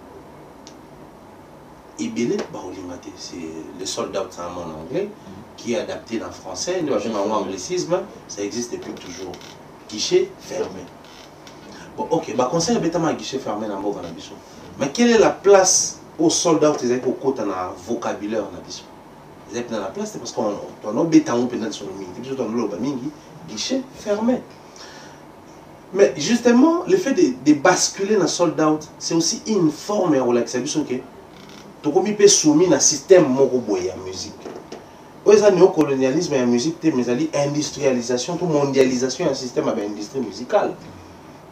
et belé ba olimate c'est le soldat en anglais qui est adapté en français nous avons un anglicisme ça existe depuis toujours guichet fermé bon ok ba conseil betama guichet fermé na mboka na biso mais quelle est la place aux soldats qui ont côté un vocabulaire na biso ils étaient dans la place c'est parce qu'on a béton pendant sur le mingi on a mingi guichet fermé mais justement le fait de basculer dans sold out c'est aussi une forme de relaxation ok to comme il peut soumis dans système moko boye en musique ouais ça néocolonialisme en musique mais ça dit industrialisation tout mondialisation un système avec industrie musicale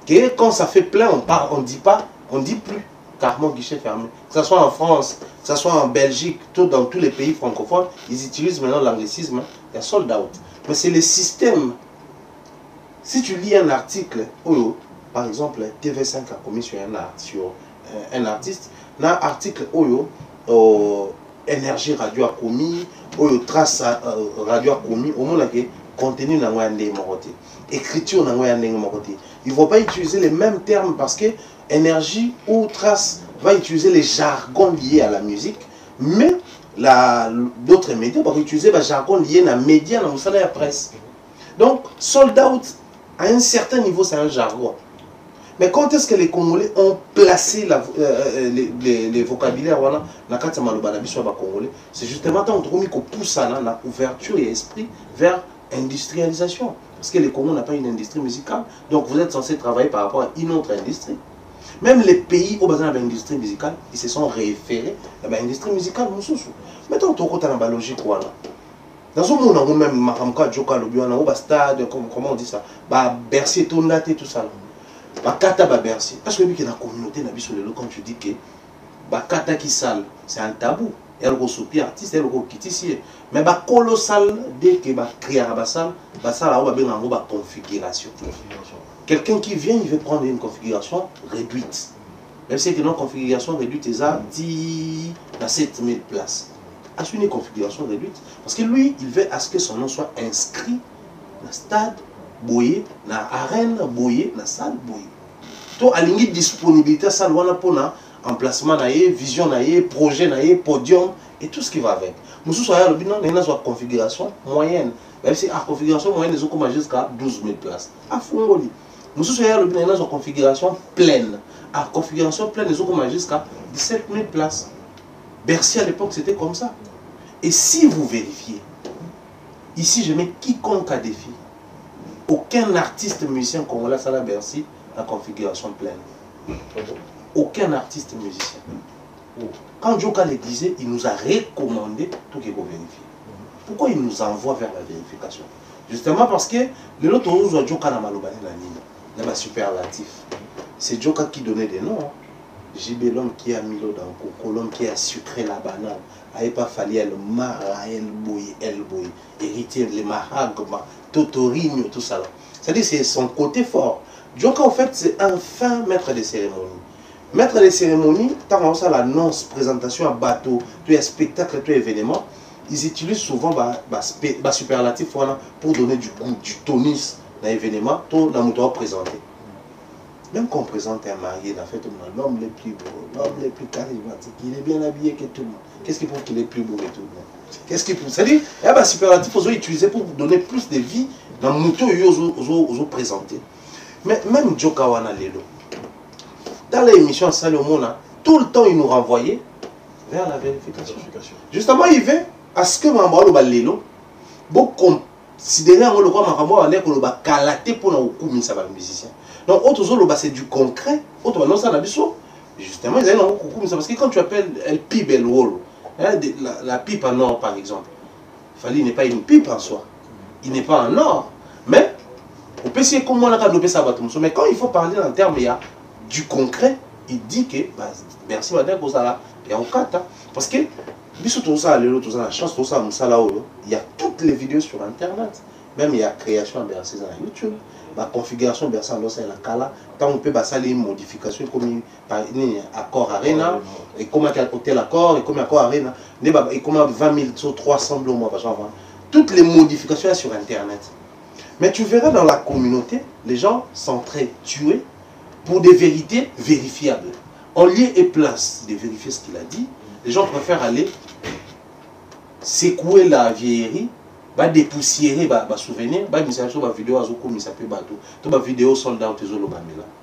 que quand ça fait plein on dit pas on dit plus carrément guichet fermé. Que ce soit en France, que ce soit en Belgique, dans tous les pays francophones, ils utilisent maintenant l'anglicisme, il y a sold out. Mais c'est le système. Si tu lis un article, par exemple, TV5 a commis sur un artiste, dans un article, Énergie Radio a commis, Trace Radio a commis, au moins, contenu n'a pas été moroté. Écriture n'a pas été moroté. Ils ne vont pas utiliser les mêmes termes parce que Énergie ou Trace va utiliser les jargons liés à la musique, mais d'autres médias vont utiliser les jargons liés à la média, à la presse. Donc, sold out, à un certain niveau, c'est un jargon. Mais quand est-ce que les Congolais ont placé les vocabulaires c'est justement tant qu'on pousse la ouverture et esprit vers industrialisation. Parce que les Congolais n'ont pas une industrie musicale, donc vous êtes censé travailler par rapport à une autre industrie. Même les pays où besoin de l'industrie musicale, ils se sont référés à l'industrie musicale. Mettons tout côté dans la logique. Dans ce monde, on a même Maramka, Joka, le stade, comment on dit ça, Bercy, tout ça. Kata Bercy. Parce que lui qui est dans la communauté, quand tu dis que Kata qui sale, c'est un tabou. Elle est artiste, elle est ici. Mais colossal, dès que créer la salle, la configuration. Quelqu'un qui vient, il veut prendre une configuration réduite. Même si c'est une configuration réduite, il a 7000 places. À une configuration réduite. Parce que lui, il veut à ce que son nom soit inscrit dans le stade boyé, dans l'arène boyé, dans la salle boyé. Donc, à l'ingé disponibilité, ça doit pour emplacement, vision, projet, podium et tout ce qui va avec. Nous sommes une configuration moyenne. Même si la configuration moyenne, ils ont jusqu'à 12 000 places. À Fongoli. Nous sommes une configuration pleine. À configuration pleine, ils ont jusqu'à 17 000 places. Bercy à l'époque, c'était comme ça. Et si vous vérifiez, ici je mets quiconque à défi. Aucun artiste musicien congolais à la Bercy, la configuration pleine. Aucun artiste musicien. Quand Joka le disait, il nous a recommandé tout qu'il faut vérifier. Pourquoi il nous envoie vers la vérification? Justement parce que le autre jour, Joka n'a pas de superlatif. C'est Joka qui donnait des noms. JB, l'homme qui a mis l'eau dans le coco, l'homme qui a sucré la banane, n'avait pas fallu le mara, el boy, héritier, les maragma, Totorino, tout ça. C'est-à-dire c'est son côté fort. Joka, en fait, c'est un fin maître des cérémonies. Maître des cérémonies, tant on a l'annonce, présentation à bateau, tout spectacle, tout événement, ils utilisent souvent le superlatif pour donner du goût, du tonus dans l'événement, tout le monde présenté. Même quand on présente un marié, la fête, l'homme le plus beau, l'homme le plus charismatique, il est bien habillé que tout le monde. Qu'est-ce qui prouve qu'il est plus beau que tout le monde? Qu'est-ce qui prouve? C'est-à-dire, le superlatif, il faut utiliser pour donner plus de vie dans le moto et aux présentés. Mais même Joka Wana Lelo, dans l'émission Salomon, tout le temps, il nous renvoyait vers la vérification. Justement, il veut à ce que Mambo Lelo, beaucoup considérer le roi Mambo allait qu'on va calater pour nous couper ça va musicien. Donc, autre chose, c'est du concret. Autre chose, c'est justement, ils ont beaucoup parce que quand tu appelles El Pipe El Wall, la pipe en or, par exemple, il n'est pas une pipe en soi. Il n'est pas en or. Mais, on peut essayer comment on a développé ça. Mais quand il faut parler en termes, il y a du concret, il dit que, merci madame, il y a un cas. Parce que, il y a toutes les vidéos sur Internet. Même il y a création Bercy dans YouTube. La configuration Bercy dans la Kala. Tant on peut passer les modifications comme par accord Arena. Et comment il y a hôtel accord. Et comment accord Arena. Et comment 20 000, 300 000 mois. Toutes les modifications sur Internet. Mais tu verras dans la communauté, les gens sont très tués pour des vérités vérifiables. En lieu et place de vérifier ce qu'il a dit, les gens préfèrent aller secouer la vieillerie, dépoussiérer les souvenirs, les vidéos vidéos soldats,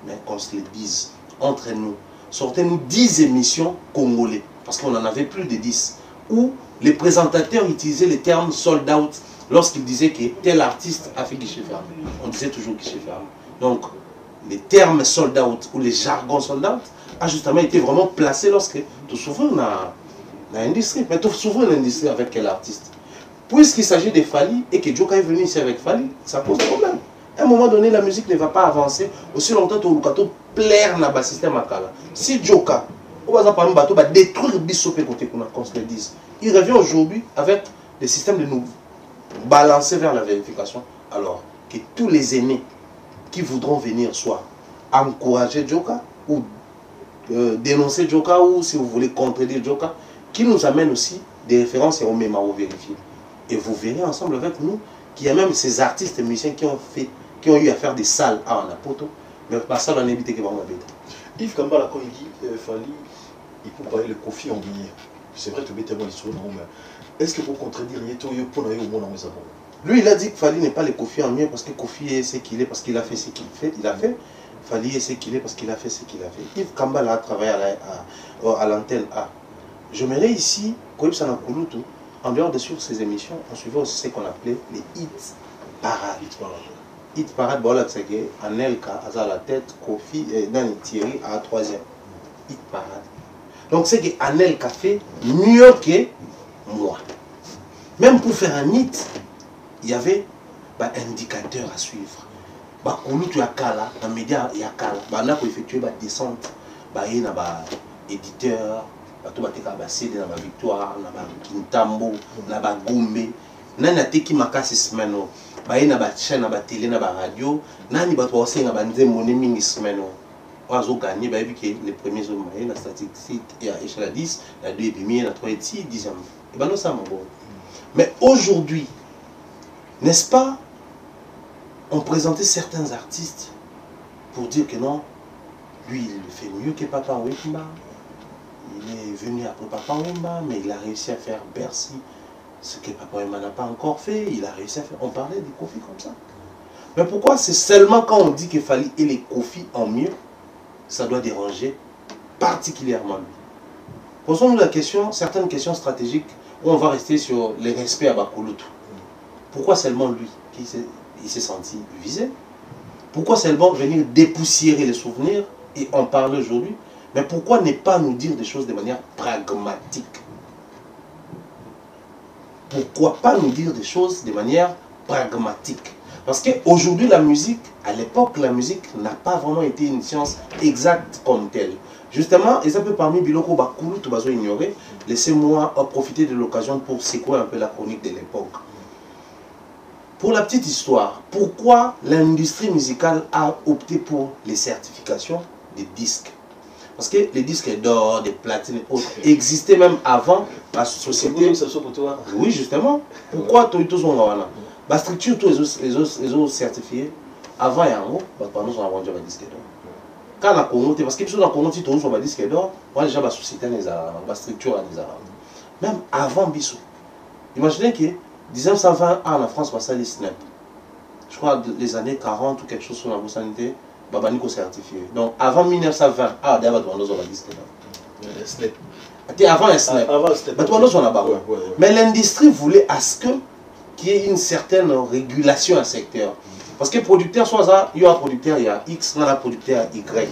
mais qu'on se le dise entre nous. Sortez-nous 10 émissions congolais, parce qu'on en avait plus de 10, où les présentateurs utilisaient le terme sold out lorsqu'ils disaient que tel artiste a fait guichet fermé. On disait toujours guichet fermé. Donc, les termes sold out ou les jargons sold out a justement été vraiment placé lorsque tu s'ouvres l'industrie. Mais tu s'ouvres l'industrie avec quel artiste? Puisqu'il s'agit de Fally et que Djoka est venu ici avec Fally, ça pose problème. À un moment donné, la musique ne va pas avancer aussi longtemps que tu plaire dans le système Akala. Si Djoka, on va détruire Bissopé côté qu'on se le dise, il revient aujourd'hui avec des systèmes de nous balancer vers la vérification, alors que tous les aînés qui voudront venir soit encourager Djoka ou dénoncer Djoka ou si vous voulez contredire Djoka, qui nous amène aussi des références et on met à vérifier. Et vous verrez ensemble avec nous qu'il y a même ces artistes et musiciens qui ont eu à faire des salles à Anapoto, mais pas ça dans l'éviter qui va m'habiter. Yves Kambala, quand il dit Fally, il peut parler le Kofi en billet. C'est vrai que tu tellement l'histoire, mais est-ce que pour contredire, il y a pour au monde en Mozambique? Lui, il a dit que Fally n'est pas le Kofi en mieux parce que Kofi est ce qu'il est, parce qu'il a fait ce qu'il fait. Il a fait. Fally est ce qu'il est parce qu'il a fait ce qu'il a fait. Yves Kambala a travaillé à l'antenne A. Je m'irais ici, en dehors de suivre ces émissions, on suivait aussi ce qu'on appelait les hits parades. Hit parade, voilà, c'est que Anelka a la tête, Kofi et Nani Thierry à la troisième. Hit parade. Donc c'est que Anelka fait mieux que moi. Même pour faire un hit, il y avait un indicateur à suivre. Tu as Kala, dans les médias, il y a Kala. On a effectué une descente. Il y a un éditeur, il y a un CD, il y a une victoire, il y a un Kintambo, il y a un Gombe. Il y a un semaine. Il y a une chaîne, il y a télé, il y a radio. Il y a une semaine. On a gagné les premiers hommes, la statistique, il y a échelle 10, il y a 2 et demi, il y a 3 et 10, 10 ans. Et bien, ça, mon bon. Mais aujourd'hui, n'est-ce pas, on présentait certains artistes pour dire que non, lui, il fait mieux que Papa Wemba. Il est venu après Papa Wemba, mais il a réussi à faire Bercy, ce que Papa Wemba n'a pas encore fait. Il a réussi à faire. On parlait des Kofi comme ça. Mais pourquoi c'est seulement quand on dit qu'il fallait et les Kofi en mieux, ça doit déranger particulièrement lui? Posons-nous la question, certaines questions stratégiques, où on va rester sur les respects à Bakulutu. Pourquoi seulement lui qui s'est senti visé? Pourquoi seulement venir dépoussiérer les souvenirs et en parler aujourd'hui? Mais pourquoi ne pas nous dire des choses de manière pragmatique? Pourquoi pas nous dire des choses de manière pragmatique? Parce qu'aujourd'hui, la musique, à l'époque, la musique n'a pas vraiment été une science exacte comme telle. Justement, et ça peut parmi Biloko Bakulu, tout va ignorer, laissez-moi profiter de l'occasion pour secouer un peu la chronique de l'époque. Pour la petite histoire, pourquoi l'industrie musicale a opté pour les certifications des disques? Parce que les disques d'or, des platines et autres existaient même avant la société. Oui, justement. Pourquoi tous ont la structure, tous les autres certifiés, avant et en haut, pendant qu'on a vendu un disque d'or. Quand on a Congo, parce que dans le Congo, si on a un disque d'or, on a déjà la société, la structure des Arabes. Même avant Bissou. Imaginez que 1920 en France, ça les SNEP. Je crois les années 40 ou quelque chose sur la sanité, Babanico certifié. Donc avant 1920, d'abord on a disque d'or. SNEP. Avant un SNEP. Mais l'industrie voulait à ce qu'il y ait une certaine régulation à secteur. Parce que producteur, soit ça, il y a un producteur, il y a X, il y a un producteur Y.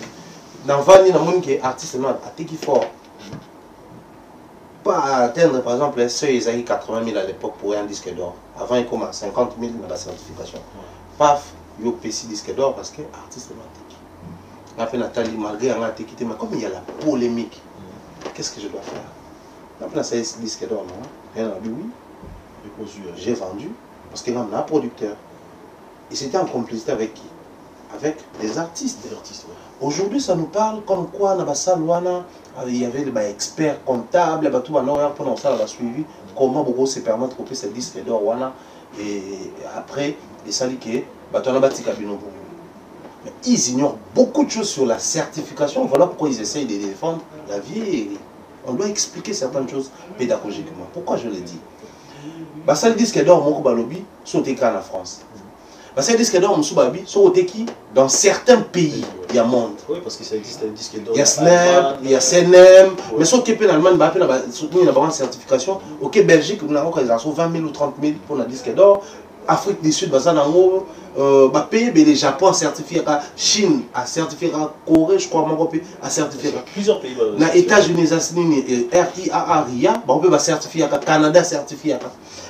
Dans Vani, il y a un monde qui est artiste, qui est fort. Pas atteindre, par exemple, les seuils, ils ont 80 000 à l'époque pour un disque d'or. Avant, il commence à 50 000 dans la certification. Paf, il y a un disque d'or parce que l'artiste est après Nathalie, malgré un quitté, mais comme il y a la polémique, qu'est-ce que je dois faire? Après, c'est disque d'or, non? Elle a dit oui. J'ai vendu parce qu'il y a un producteur. Et c'était en complicité avec qui? Avec les artistes. Des artistes, ouais. Aujourd'hui, ça nous parle comme quoi, il y avait les experts comptables, tout pendant ça, on a suivi comment beaucoup se permettre de couper ces disques d'or. Et après, les saliqués, on a bâti Kabino. Mais ils ignorent beaucoup de choses sur la certification. Voilà pourquoi ils essayent de défendre la vie. On doit expliquer certaines choses pédagogiquement. Pourquoi je le dis? Ça, le disque d'or, mon Balobi, sont écrits en France. Ça, le disque d'or, mon Soubabi, sont écrits dans certains pays. Il y a monde. Oui, parce que ça existe un disque d'or. Il y a SNEP, il y a CNM, mais ce qui est en Allemagne, il y a une certification. Ok, Belgique, nous avons 20 000 ou 30 000 pour un disque d'or. Afrique du Sud, pays, les Japon a certifié, Chine a certifié, Corée, je crois, a certifié. Plusieurs pays. Les États-Unis, RIA, on peut certifier, Canada a certifié.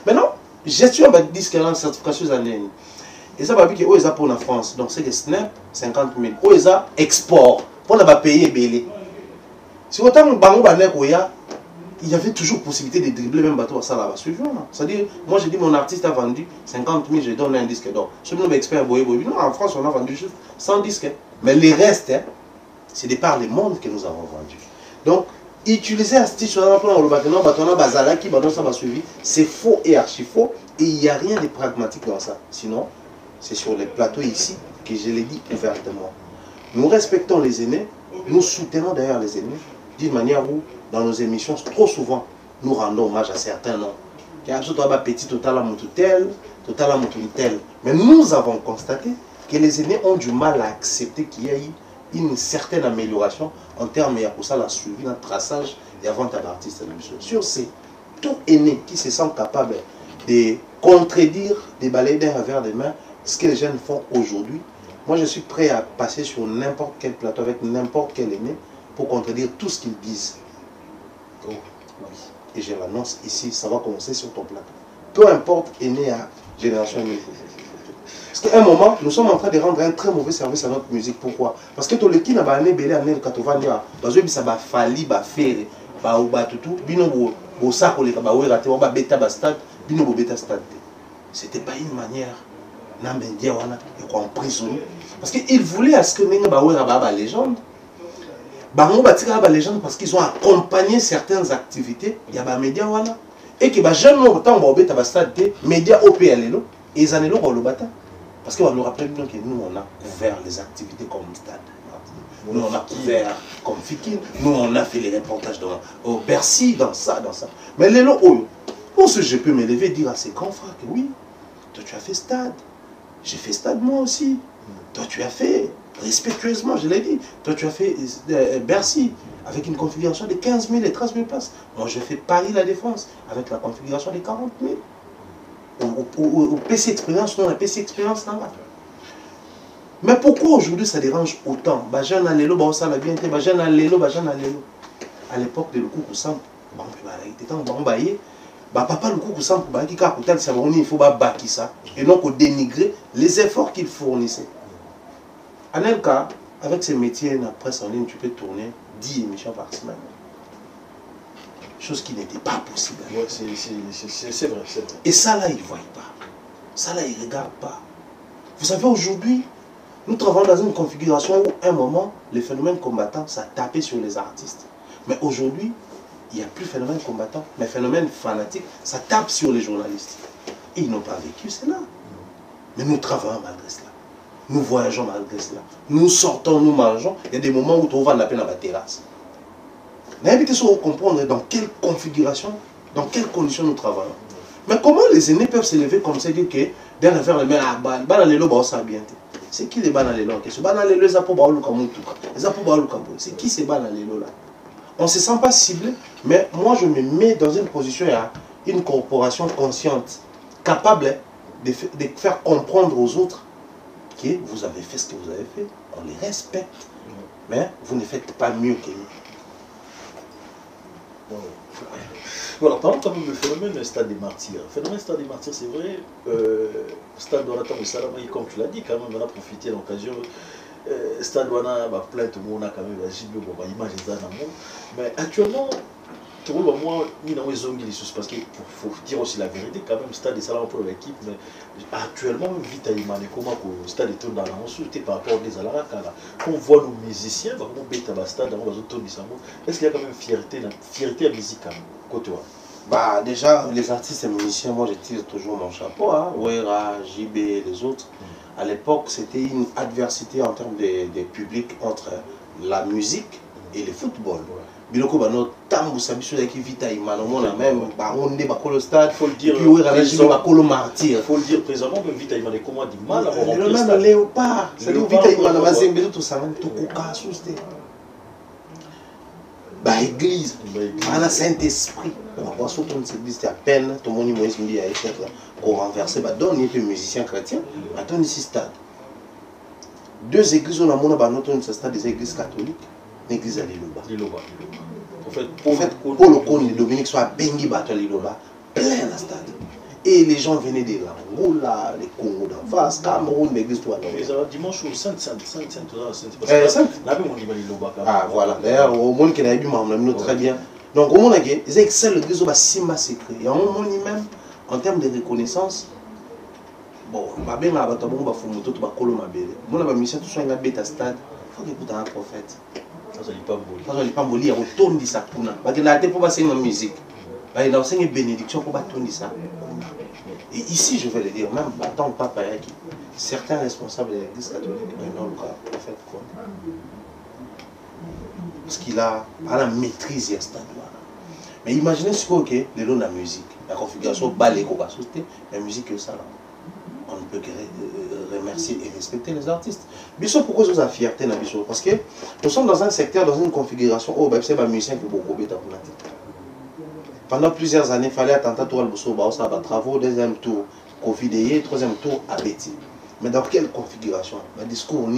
Maintenant, gestion de disque d'or, certification années. Et ça va dire que ça pour la France, donc c'est que SNEP 50 000. Où ça export pour ne pas payer belé. Si autant il y avait toujours possibilité de dribbler même bateau à ça là-bas. C'est-à-dire, moi j'ai dit mon artiste a vendu 50 000, je donne un disque d'or. Celui nous expert non, en France on a vendu juste 100 disques. Mais les restes, c'est de par le monde que nous avons vendu. Donc, utiliser un style sur un plan, c'est faux et archi faux. Et il n'y a rien de pragmatique dans ça. Sinon, c'est sur les plateaux ici que je l'ai dit ouvertement. Nous respectons les aînés, nous soutenons d'ailleurs les aînés, d'une manière où, dans nos émissions, trop souvent, nous rendons hommage à certains noms. Petit, tel. Mais nous avons constaté que les aînés ont du mal à accepter qu'il y ait une certaine amélioration en termes de la suivi, un traçage et avant d'artiste. Sur ces tout aînés qui se sentent capables de contredire, de balayer d'un revers des mains ce que les jeunes font aujourd'hui. Moi, je suis prêt à passer sur n'importe quel plateau avec n'importe quel aîné pour contredire tout ce qu'ils disent. Oh, oui. Et je l'annonce ici, ça va commencer sur ton plateau. Peu importe aîné à Génération 1000. Parce qu'à un moment, nous sommes en train de rendre un très mauvais service à notre musique. Pourquoi? Parce que tout le qui n'a pas aimé belé amener le Katovania, parce que ça va falli, va faire, va tout, bino bo sako le ba raté, ba beta ba stade, bino bo beta stade. C'était pas une manière parce qu'ils voulaient à ce que les légende. Légende parce qu'ils ont accompagné certaines activités. Il y a des médias et que les jeunes ont autant de stade, médias OPL et ils en ont le bâtard. Parce que nous rappelons que nous on a couvert les activités comme stade. Nous on a couvert comme Fikine. Nous on a fait les reportages au Bercy, dans ça. Mais les lots, je peux me lever et dire à ses grands frères que oui, toi tu as fait stade. J'ai fait stade moi aussi. Toi tu as fait, respectueusement je l'ai dit, toi tu as fait Bercy avec une configuration de 15 000 et 13 000 places. Moi je fais Paris La Défense avec la configuration de 40 000. Au PC Expérience, non, la PC Expérience là-bas. Mais pourquoi aujourd'hui ça dérange autant? À l'époque de Lukuku Samp, papa le coup ça il faut bâtir ça et donc dénigrer les efforts qu'il fournissait. En un cas, avec ces métiers la presse en ligne, tu peux tourner 10 émissions par semaine. Chose qui n'était pas possible. Ouais, c'est vrai. Et ça là, ils ne voient pas. Ça là, ils ne regardent pas. Vous savez, aujourd'hui, nous travaillons dans une configuration où, à un moment, les phénomènes combattants, ça tapait sur les artistes. Mais aujourd'hui, il n'y a plus phénomène combattant, mais phénomène fanatique, ça tape sur les journalistes. Et ils n'ont pas vécu cela. Mais nous travaillons malgré cela. Nous voyageons malgré cela. Nous sortons, nous mangeons. Il y a des moments où on va la peine à la terrasse. N'invitez sur comprendre dans quelle configuration, dans quelles conditions nous travaillons. Mais comment les aînés peuvent s'élever comme ça et dire que derrière faire le main à bien. C'est qui les banalélo? C'est qui ces banalélo là? On ne se sent pas ciblé, mais moi je me mets dans une position à une corporation consciente, capable de faire comprendre aux autres que vous avez fait ce que vous avez fait, on les respecte, mais vous ne faites pas mieux que nous. Voilà, parlons quand même du phénomène Stade des Martyrs. Le phénomène Stade des Martyrs, c'est vrai, Stade Donatan et Salamay, comme tu l'as dit, quand même, on a profité de l'occasion. Stade Wana, plainte, on a quand même la image des animaux. Mais actuellement, tu vois, moi, il y a parce qu'il faut dire aussi la vérité, quand même, stade de salaire pour l'équipe, mais actuellement, vite à Imane, comment le stade est dans la consulté par rapport aux Alara, quand on voit nos musiciens, on bête à stade, on va tourner ça. Est-ce qu'il y a quand même fierté à musique, côté toi? Bah, déjà, les artistes et musiciens, moi, je tire toujours mon chapeau, hein. Ouera, JB et les autres. À l'époque, c'était une adversité en termes de public entre la musique et le football. Biloko bano tambu sabiso qui vita imano mona même ba on ne ba le stade, faut le dire, puis ouera la jibe ba kolo martyr. Faut le dire présentement même vita imano comment dit mal à remplir le même léopard, c'est le vita imano mazembe tout ça même tout koka souste. Ba église, ana Saint-Esprit. On voit surtout une église à peine tout le monde Moïse Mbi a été pour renverser ba donne un peu musicien chrétien, attends ici stade. Deux églises on a mona ba notre stade des églises catholiques. L'église à Liloba. En fait, pour le compte, Dominique soit bengi bateau à Liloba, plein à stade. Et les gens venaient de l'Angola, les Congo d'en face, Cameroun, l'église toi. Dimanche au Sainte. Ah voilà, d'ailleurs, au monde qui a eu on a très bien. Donc au monde, ils excellent l'église au Simba secret. Et en moment même, en termes de reconnaissance, bon, ma belle m'a battu, ma fumoto, ma colo ma belle. Mon ami, tout soit un bête à stade, il faut qu'il écoute un prophète. Pas boli, il retourne ça pour nous. Parce que là, pour passer une musique, il y a une bénédiction pour retourner ça. Et ici, je vais le dire, même tant papa qui certains responsables de l'église catholique, non, le prophète quoi. Parce qu'il a la maîtrise de ce stade. Mais imaginez ce que les lots de la musique, la configuration, la musique que ça là. On ne peut que remercier et respecter les artistes. Bissot, pourquoi vous avez fierté dans Bissot? Parce que nous sommes dans un secteur, dans une configuration où c'est un musicien qui est beaucoup de pendant plusieurs années, il fallait attendre tout le monde, travaux, deuxième tour, Covid, troisième tour, à Betty. Mais dans quelle configuration? Le discours,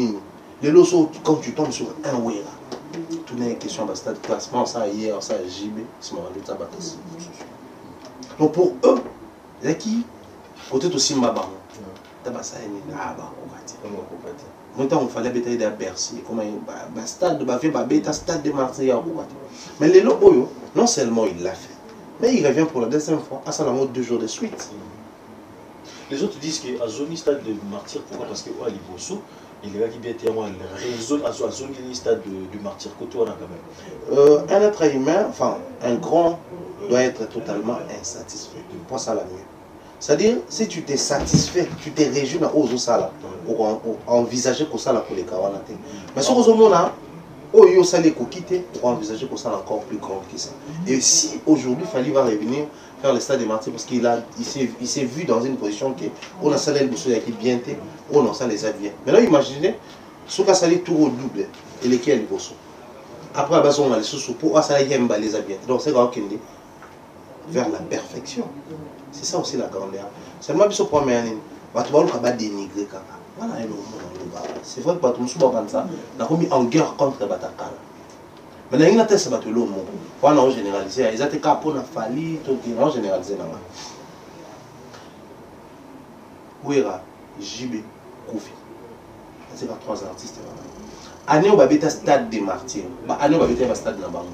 les lots, quand tu tombes sur un Ouera, tout est question de stade classement, ça hier, ça JB, c'est mon rendez-vous. Donc pour eux, il y a qui? Côté aussi Mabaron. Maintenant, il fallait bêter à Bercy. Comme un stade de Marseille. Mais les locaux, non seulement il l'a fait, mais il revient pour la deuxième fois à ça 2 jours de suite. Les autres disent qu'à Zoni stade de Martyr, pourquoi? Parce que Aliboso, il est bien le réseau à Zoni stade de Martyr, côté quand même. Un être humain, enfin un grand, doit être totalement insatisfait. Pour ça la mieux. C'est-à-dire, si tu t'es satisfait, tu t'es réjoui dans aux sala pour envisager que ça pour les kawana. Mais sur aux mona, au yo salé ko quitter pour envisager que ça encore plus grand que ça. Et si aujourd'hui Fali va revenir faire le stade de Martyr parce qu'il s'est vu dans une position que on a salé le bousseau qui bien té, on a ça les a bien. Maintenant imaginez, ce qu'a salé tout au double et les qui a le bousseau. Après on a les sous pour ça les a bien. Donc c'est grand vers la perfection. C'est ça aussi la grandeur. Seulement, si on prend un année, tu vas dénigrer. Voilà, c'est vrai que tu vas ça. On a mis en guerre contre Batakala. Mais il y a un test de l'homme. On a généralisé. Ils ont été capables de faire on a généralisé. Ouera, JB, Kofi. C'est 3 artistes. Année, on va être stade des martyrs. Année, on va être stade de Nabango.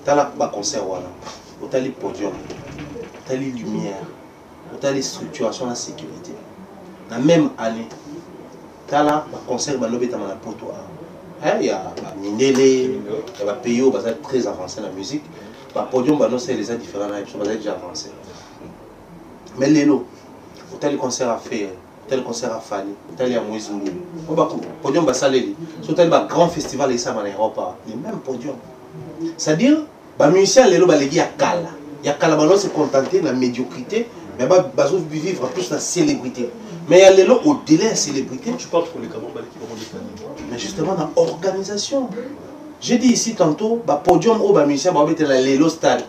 Tu as un concert. Tu as les podiums. Tu as les lumières, tu as les structurations de la sécurité. Dans la même année, tu as là, le concert de la poto. Il y a Mindele, il y a Payo, qui est très avancé dans la musique. Le podium, c'est déjà différent, ils sont déjà avancés. Mais les lots, tu as les concerts à faire, tu as les concerts à Fali, tu as les Moïse Mbi. Le podium, c'est un grand festival et ça, les mêmes podiums. C'est-à-dire, les musiciens, les lots, les gars, Kala. Il y a Calabano se contenter de la médiocrité, mais ils vivre plus la célébrité. Mais il y a les lots au-delà de la célébrité. Tu parles pour les Camerounais qui vont définir. Mais justement, dans l'organisation. J'ai dit ici tantôt, le podium où les musiciens vont mettre le stade.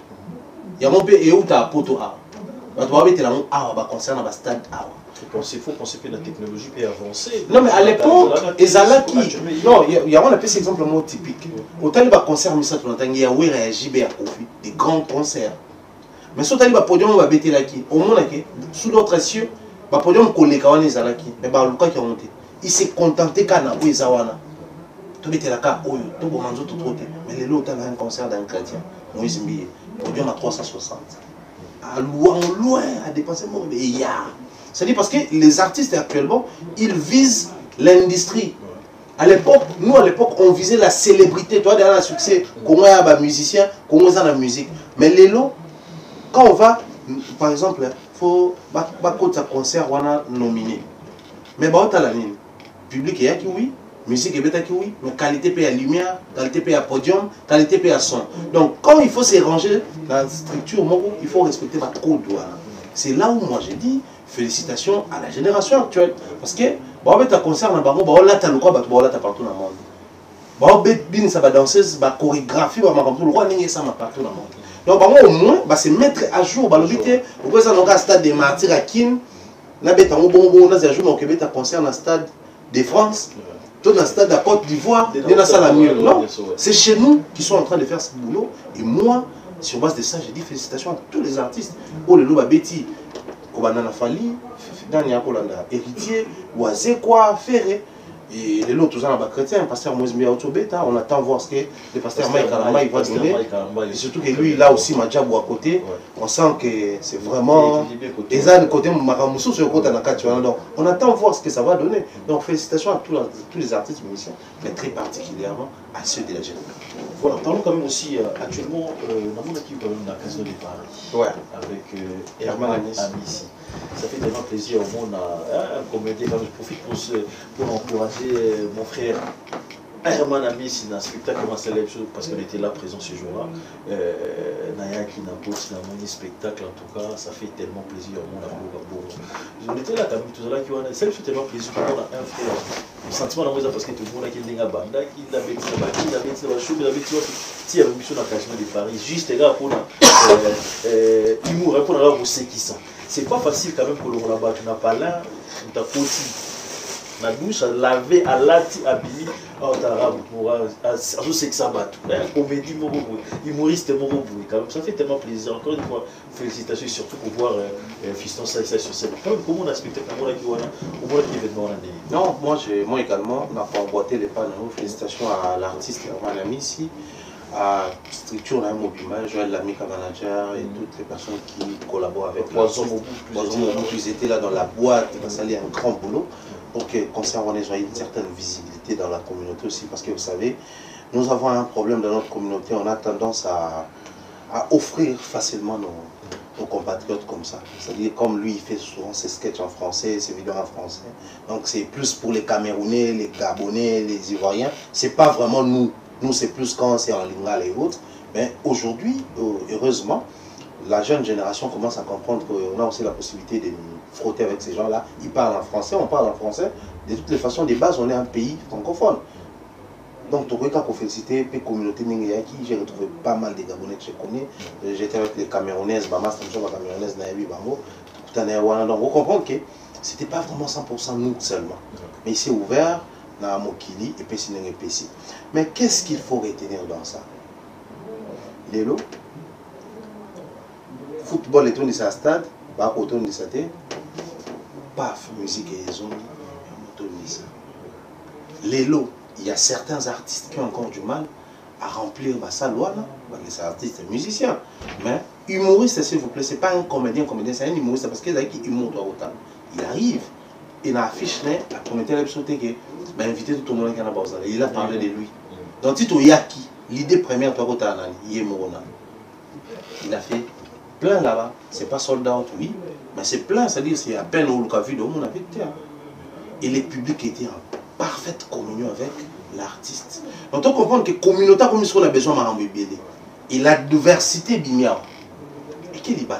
Il y a un peu où tu as un poteau A. Tu vas mettre un concert dans le stade A. Il faut penser que la technologie peut avancer. Non, mais à l'époque, non, il y a un exemple typique. Autant il y a un concert, il y a un JB à Kofi, des grands concerts. Mais si tu as un podium, on va bêter là qui. Au monde, sous d'autres cieux, le podium collé quand on est là qui. Mais le qui a monté. Il s'est contenté quand on est là. Tu bêter là quand on est tout le monde tout trop. Mais les lots, tu as un concert d'un chrétien. Moïse Mbiye. Aujourd'hui, on a 360. À loin, loin, à dépenser mon milliard. C'est-à-dire parce que les artistes actuellement, ils visent l'industrie. À l'époque, nous à l'époque, on visait la célébrité. Toi, derrière le succès, comment il y a un musicien, comment il y a la musique. Mais les lots, quand on va, par exemple, il faut que un concert, on a nominé. Mais bon, tu as la ligne. Public, il y a qui oui. Musique, il y a qui oui. Mais qualité, paye à lumière, qualité, paye à podium, qualité, paye à son. Donc, quand il faut s'arranger dans la structure, il faut respecter ma code. C'est là où moi j'ai dit, félicitations à la génération actuelle. Parce que, bon, un concert, là, tu as le quoi, là, tu as partout dans le monde. Bon, ça va danser, la chorégraphie, le roi, ça va partout dans le monde. Donc, au moins, c'est mettre à jour. Vous pouvez dans le stade des martyrs à Kin, on a un concert dans le stade de France, dans le stade de la Côte d'Ivoire, non, c'est chez nous qui sont en train de faire ce boulot. Et moi, sur base de ça, j'ai dit félicitations à tous les artistes. Oh, le Loba Betty, Kobanana Fali, Dania Kolanda, Héritier, Oazé, quoi, Ferré. Et les autres, tous les chrétiens, pasteur Moïse Miaotobeta, on attend voir ce que le pasteur Mike Kalamba va donner. Et surtout que lui, là aussi, Madjabou à côté, on sent que c'est vraiment. Et ça, le côté Maramoussou, sur le côté Nakatuana. Donc, on attend voir ce que ça va donner. Donc, félicitations à tous les artistes musiciens, mais très particulièrement à ceux de la génération. Voilà, parlons quand même aussi actuellement, dans mon équipe, on a Casino de Paris. Ouais. Avec Herman Amissi. Ça fait tellement plaisir au monde à comédie. Je profite pour encourager mon frère Herman Amissi dans un spectacle célèbre parce qu'on était là présent ce jour-là. Naya qui n'a pas un spectacle, en tout cas, ça fait tellement plaisir au monde à on était là quand même, tout ça là qui ont ça fait tellement plaisir pour moi un frère. Le sentiment dans moi parce que tout le monde a qui est banda, qui l'a bêtise, qui l'a bêtise, qui l'a bêtise, qui a mission dans le Casino de Paris, juste là pour humour, pour la aussi qui sont. C'est pas facile quand même pour le là-bas, tu n'as pas là, tu as côté. La douche, à laver, à lati, à habiller, à c'est que ça bat. Comédie, humoriste, quand même, ça fait tellement plaisir. Encore une fois, félicitations, surtout pour voir Fiston ça sur scène. Comment on a specté comment on a événement Non, moi également, on n'a pas emboîté les panneaux. Félicitations à l'artiste Herman Amissi, à Structure Mobima, Joël Lamika Manager et toutes les personnes qui collaborent avec moi. Ils étaient là dans la boîte, ça allait un grand boulot. Donc, concernant on a une certaine visibilité dans la communauté aussi, parce que vous savez, nous avons un problème dans notre communauté, on a tendance à offrir facilement nos compatriotes comme ça. C'est-à-dire, comme lui, il fait souvent ses sketchs en français, ses vidéos en français. Donc, c'est plus pour les Camerounais, les Gabonais, les Ivoiriens. C'est pas vraiment nous. Nous, c'est plus quand c'est en lingala et autres. Mais aujourd'hui, heureusement, la jeune génération commence à comprendre qu'on a aussi la possibilité de nous frotter avec ces gens-là. Ils parlent en français, on parle en français. De toutes les façons, de base, on est un pays francophone. Donc, tu peux féliciter la communauté Ningayaki. J'ai retrouvé pas mal de Gabonais que je connais. J'étais avec les Camerounaises, maman, c'est une Camerounaise, Nayabi Bango. Donc, vous comprenez que ce n'était pas vraiment 100% nous seulement. Mais c'est ouvert dans Mokili et Pessi et Pessi. Mais qu'est-ce qu'il faut retenir dans ça? Les lots. Football est tourné sur le stade, bah autour de ça, paf, musique et les ondes, autour de ça. Les lots, il y a certains artistes qui ont encore du mal à remplir ma salle, les artistes et musiciens. Mais humoriste, s'il vous plaît, c'est pas un comédien, c'est un humoriste parce qu'il a qui humour autant. Il arrive, il a affiché la communauté qui a invité tout le monde qui a besoin. Il a parlé de lui. Donc, Tito Yaki, l'idée première, toi, il a fait plein là-bas, c'est pas sold out, oui, mais c'est plein, c'est-à-dire c'est à peine au cas vu de mon avis. Et les publics étaient en parfaite communion avec l'artiste. Donc on comprend que la communauté comme on a besoin de m'envoyer. Et la diversité bimia. Et quelle est là?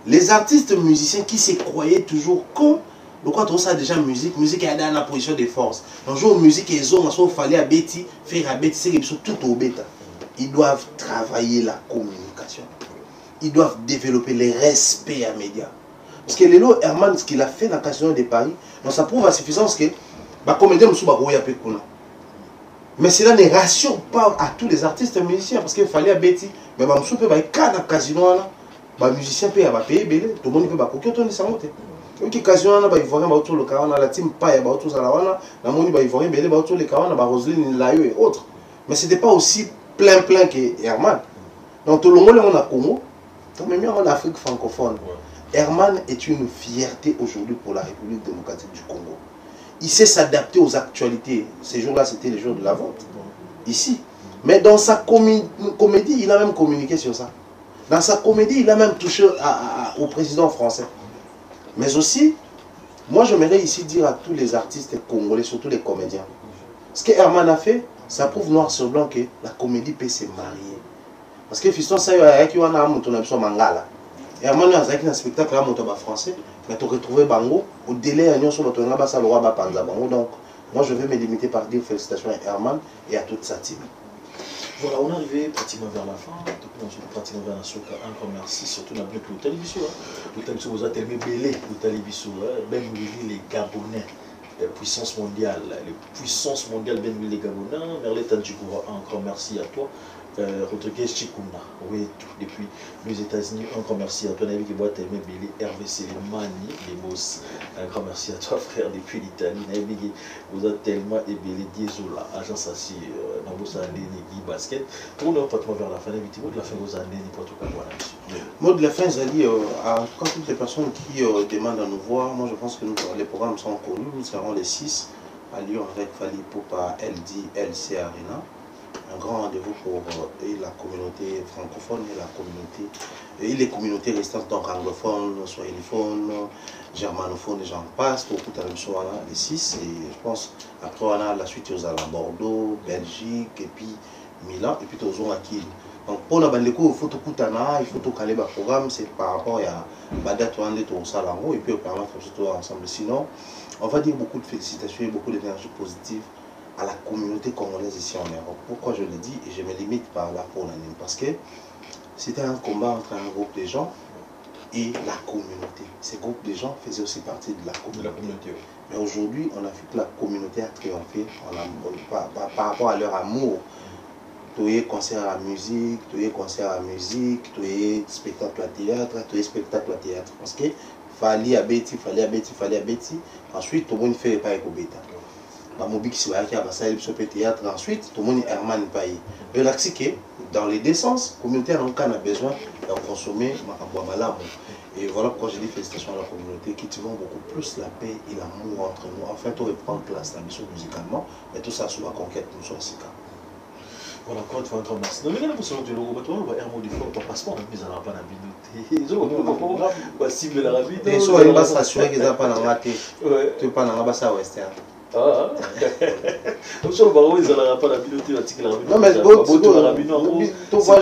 Les artistes musiciens qui se croyaient toujours comme le quoi tout ça déjà musique est dans la position de force. Donc jour musique ils ont fallait à Betty faire à Betty c'est tout au bêta. Ils doivent travailler la communication. Ils doivent développer le respect à médias. Parce que Lélo Herman, ce qu'il a fait dans le Casino de Paris, donc ça prouve à suffisance que mais cela ne rassure pas à tous les artistes musiciens. Parce qu'il fallait à Betty, mais je peux pas dans Casino, les musiciens peuvent payer, tout le monde peut pas coquer, ça monte. Donc, Casino, il faut rien autour le Kawana, la team paye autour de la Wana, la monnaie, il faut rien autour le Kawana, Roselyne, Layo et autres. Mais ce n'était pas aussi plein que Herman. Donc tout le monde est en Congo, même en Afrique francophone. Herman est une fierté aujourd'hui pour la République démocratique du Congo. Il sait s'adapter aux actualités. Ces jours-là, c'était les jours de la vente. Ici. Mais dans sa comédie, il a même communiqué sur ça. Dans sa comédie, il a même touché au président français. Mais aussi, moi j'aimerais ici dire à tous les artistes congolais, surtout les comédiens, ce que Herman a fait, ça prouve noir sur blanc que la comédie peut se marier. Parce que fiston ça y a qui wana muto na biso mangala. Herman a un spectacle à muto ba français, mais tu retrouves bango au délai à nyonso bato nga ba sa loi ba panza bango. Donc moi je vais me limiter par dire félicitations à Herman et à toute sa team. Voilà, on est arrivé pratiquement vers la fin. Pratiquement vers la soca. Encore merci, surtout dans le télévision. Le télévision vous a tellement belé, le télévision. Même les Gabonais, la puissance mondiale, Ben les Gabonais. Merle Tandjikoura, encore merci à toi. Rodriguez Chikuna, oui, depuis les États-Unis, encore merci à toi, Navi qui boit tellement belé, Hervé Selemani, les Moss. Un grand merci à toi, frère, depuis l'Italie. Navi vous a tellement ébélé, Diesola, agence assis, Nabosa Guy Basket. Pour nous, pratiquement vers la fin, Navi, mot de la fin, vous avez n'importe quoi. Mot de la fin, Zali, à toutes les personnes qui demandent à nous voir, moi je pense que les programmes sont connus. Nous serons les 6 à Lyon avec Fali Poupa, LC Arena. Un grand rendez-vous pour la communauté francophone et les communautés restantes, donc anglophones, swahilophones, germanophones, et j'en passe. Pour tout à l'heure, les 6. Et je pense, après, on a la suite, aux à Bordeaux, Belgique, et puis Milan, et puis aux à Kiel. Donc, pour la bande, il faut tout il faut tout caler le programme, c'est par rapport à la date où on est au Salango, et puis on permet de faire tout ensemble. Sinon, on va dire beaucoup de félicitations et beaucoup d'énergie positive à la communauté congolaise ici en Europe. Pourquoi je le dis et je me limite par là pour l'année? Parce que c'était un combat entre un groupe de gens et la communauté. Ces groupes de gens faisaient aussi partie de la communauté. Mais aujourd'hui, on a vu que la communauté a triomphé par rapport à leur amour. Tu es concert à la musique, tu es concert à la musique, tu es spectacle à théâtre, tu es spectacle à théâtre. Parce que fallait à Betty. Ensuite, tout le monde fait pas avec Beta. Ensuite, tout le monde est Herman Paye. Et là, dans les deux sens, la communauté a besoin de consommer et voilà pourquoi je dis félicitations à la communauté qui tirent beaucoup plus la paix et l'amour entre nous. Enfin, tout reprendre place la mission musicalement, mais tout ça sous la conquête, nous sommes ici. Voilà, encore une fois, encore merci. Non, mais là, vous savez, le on va Hermo du fort, on passe pas, on a mis à la panne à binoté. On va cibler la rabine. Et soit il va s'assurer qu'ils n'ont pas dans la tête. Tu pas dans la basse à western. Ah, donc sur le barreau, ils n'ont pas la binoté, la rabine. Non, mais tu vois,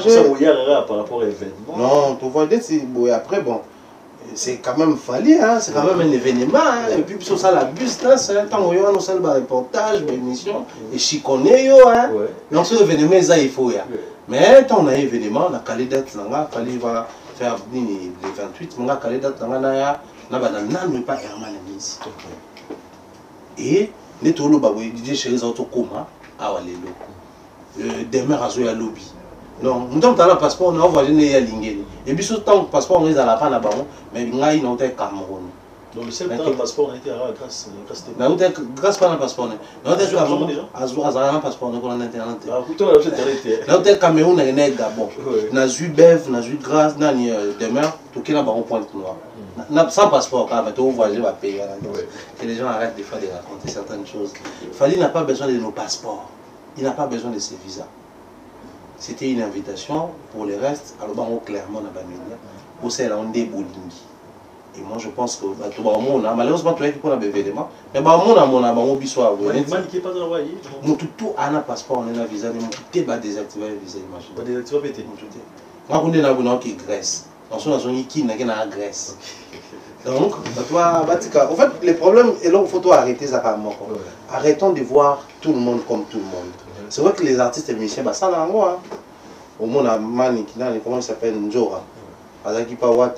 ça par rapport à l'événement. Non, tu vois, après, bon. C'est quand même fallu, hein? C'est quand même un événement. Hein? Et puis, sur ça, la bus, là, c'est un temps où on a fait un reportage, une émission, et chiconé, hein? Donc, ce événement, il faut. Mais quand on a un événement, on a calé date, il fallait faire venir les 28, on a calé date, on a pas Herman ici. Et, les tolos, DJ chez les autres, comment? Ah, ouais, les locaux. Demain, à Zoya Lobby. Non, nous avons un passeport, on a envoyé à Lingeli. Et puis, ce temps, passeport, on est à la fin là-bas, mais nous avons un Cameroun. Donc, le seul temps, le passeport, on a été à grâce grâce à un passeport. Nous avons un passeport, on a internet. Ah, pourtant, on a fait nous avons un Cameroun, on a un Gabon. Nous avons eu Bev, nous avons eu grâce, nous avons eu demain, tout qui est là-bas, on pointe noir. Sans passeport, quand même, tu vas voyager, va payer. Que les gens arrêtent des fois de raconter certaines choses. Fali n'a pas besoin de nos passeports. Il n'a pas besoin de ses visas. C'était une invitation pour les restes, alors clairement on a pour celle on des bowling. Et moi je pense que malheureusement tu as pour un événement, mais on a bissoir. Tout a un passeport, on a un visa, mais tout est désactivé le visa. Pas désactivé pété. Moi on est là qui Grèce. Dans son zone qui n'a qu'à Grèce. Donc, en fait, les problèmes, et là, il faut arrêter ça par moi. Arrêtons de voir tout le monde comme tout le monde. C'est vrai que les artistes et musiciens, ça n'a pas. Au monde, comment il s'appelle Njora. Parce qu'il peut avoir un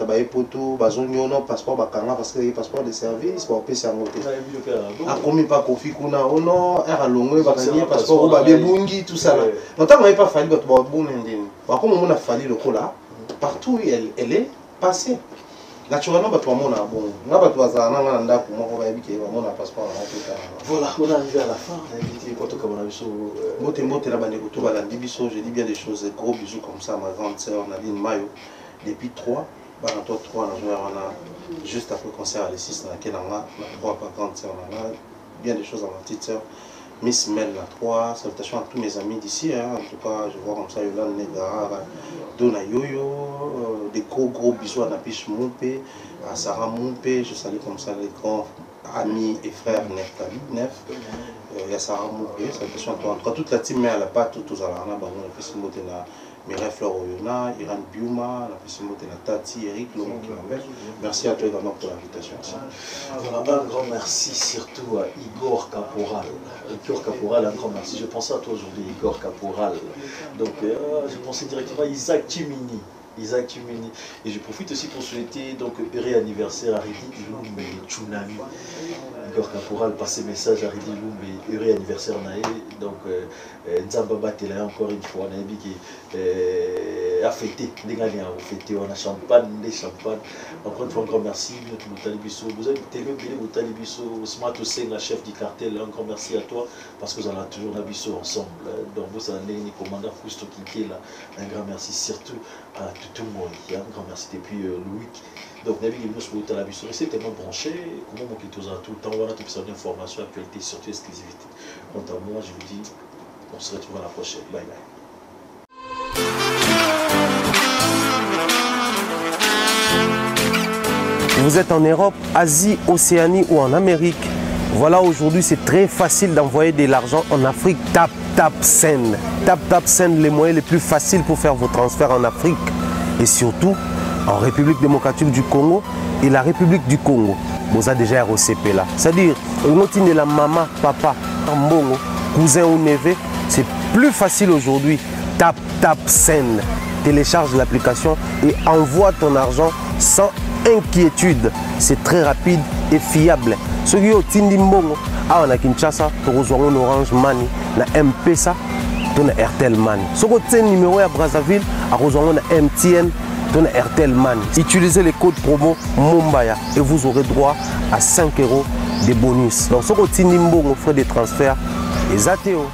passeport, parce que passeport de service, pour payer un hôtel. A combien pas Kofi Kuna, oh non, un passeport, au Babungi, tout ça. Donc, on n'a pas fallu que tu aies un bon. Par contre, on a fallu le coup là, partout où elle est passée. Naturellement, bah, toi, mon bon. N'a pas toi, ça, n'a pas pour moi, on va éviter, mon passeport. Voilà, on est arrivé à la fin. On a invité Poto Kabonabiso. Moté là-bas, j'ai dit bien des choses, gros bisous comme ça, ma grande sœur Nadine Mayo. Depuis 3, bah, on a juste après le concert à l'E6, on a 3 par grande sœur, on a bien des choses à ma petite sœur. Miss Mel, la 3, salutations à tous mes amis d'ici, hein. En tout cas, je vois comme ça, Yolande Negara, Dona Yoyo, des gros bisous à Napiche Moupé, à Sarah Moupé, je salue comme ça les grands amis et frères Neftali, Nef, il y a Sarah Moupé, salutations à toi. En tout cas, toute la team, mais elle n'a pas tout aux Alarana, on a fait ce mot de la Mireille Fleur Oyona, Iran Biuma, la Pessimoti Tati, Eric, Laurent Kilambert. Merci à toi également pour l'invitation. Voilà, un grand merci surtout à Igor Caporal. Igor Caporal, un grand merci. Je pensais à toi aujourd'hui, Igor Caporal. Donc, je pensais directement à Isaac Chimini. Isaac Chimini. Et je profite aussi pour souhaiter donc heureux anniversaire à Ridi Ilumbe Tsunami. Igor Caporal passé message à Ridi Ilumbe, heureux anniversaire Naé. Donc Nzambaba Tela encore une fois, on a dit que a fêté, on a champagne, des champagne. Encore une fois, un grand merci. Vous avez télé, vous avez Smart Hussein, la chef du cartel, un grand merci à toi parce que vous en avez toujours un ensemble. Donc vous avez les commandants Fousto qui est là. Un grand merci surtout à tout le monde. Un grand merci depuis Louis. Donc, Nabi Gimno, je la vie c'est tellement branché. Comment on quitte tout le temps, on a toute cette information, actualité, surtout exclusivité. Quant à moi, je vous dis, on se retrouve à la prochaine. Bye bye. Vous êtes en Europe, Asie, Océanie ou en Amérique. Voilà, aujourd'hui, c'est très facile d'envoyer de l'argent en Afrique. Tap Send. Tap Send, les moyens les plus faciles pour faire vos transferts en Afrique. Et surtout, en République démocratique du Congo et la République du Congo. Vous avez déjà ROCP là. C'est-à-dire, de la maman, papa, mbongo, cousin ou neveu, c'est plus facile aujourd'hui. Tap Send. Télécharge l'application et envoie ton argent sans inquiétude. C'est très rapide et fiable. Ceux qui ont Tindi Mbongo, on a Kinshasa, on a Orange Money, on a M-Pesa, on a Airtel Money. Ceux qui ont numéro à Brazzaville, on a MTN, on a Airtel Money. Utilisez les codes promo Mumbaya et vous aurez droit à 5 € de bonus. Donc, ceux qui ont Tindi Mbongo, frais de transfert, les ATO.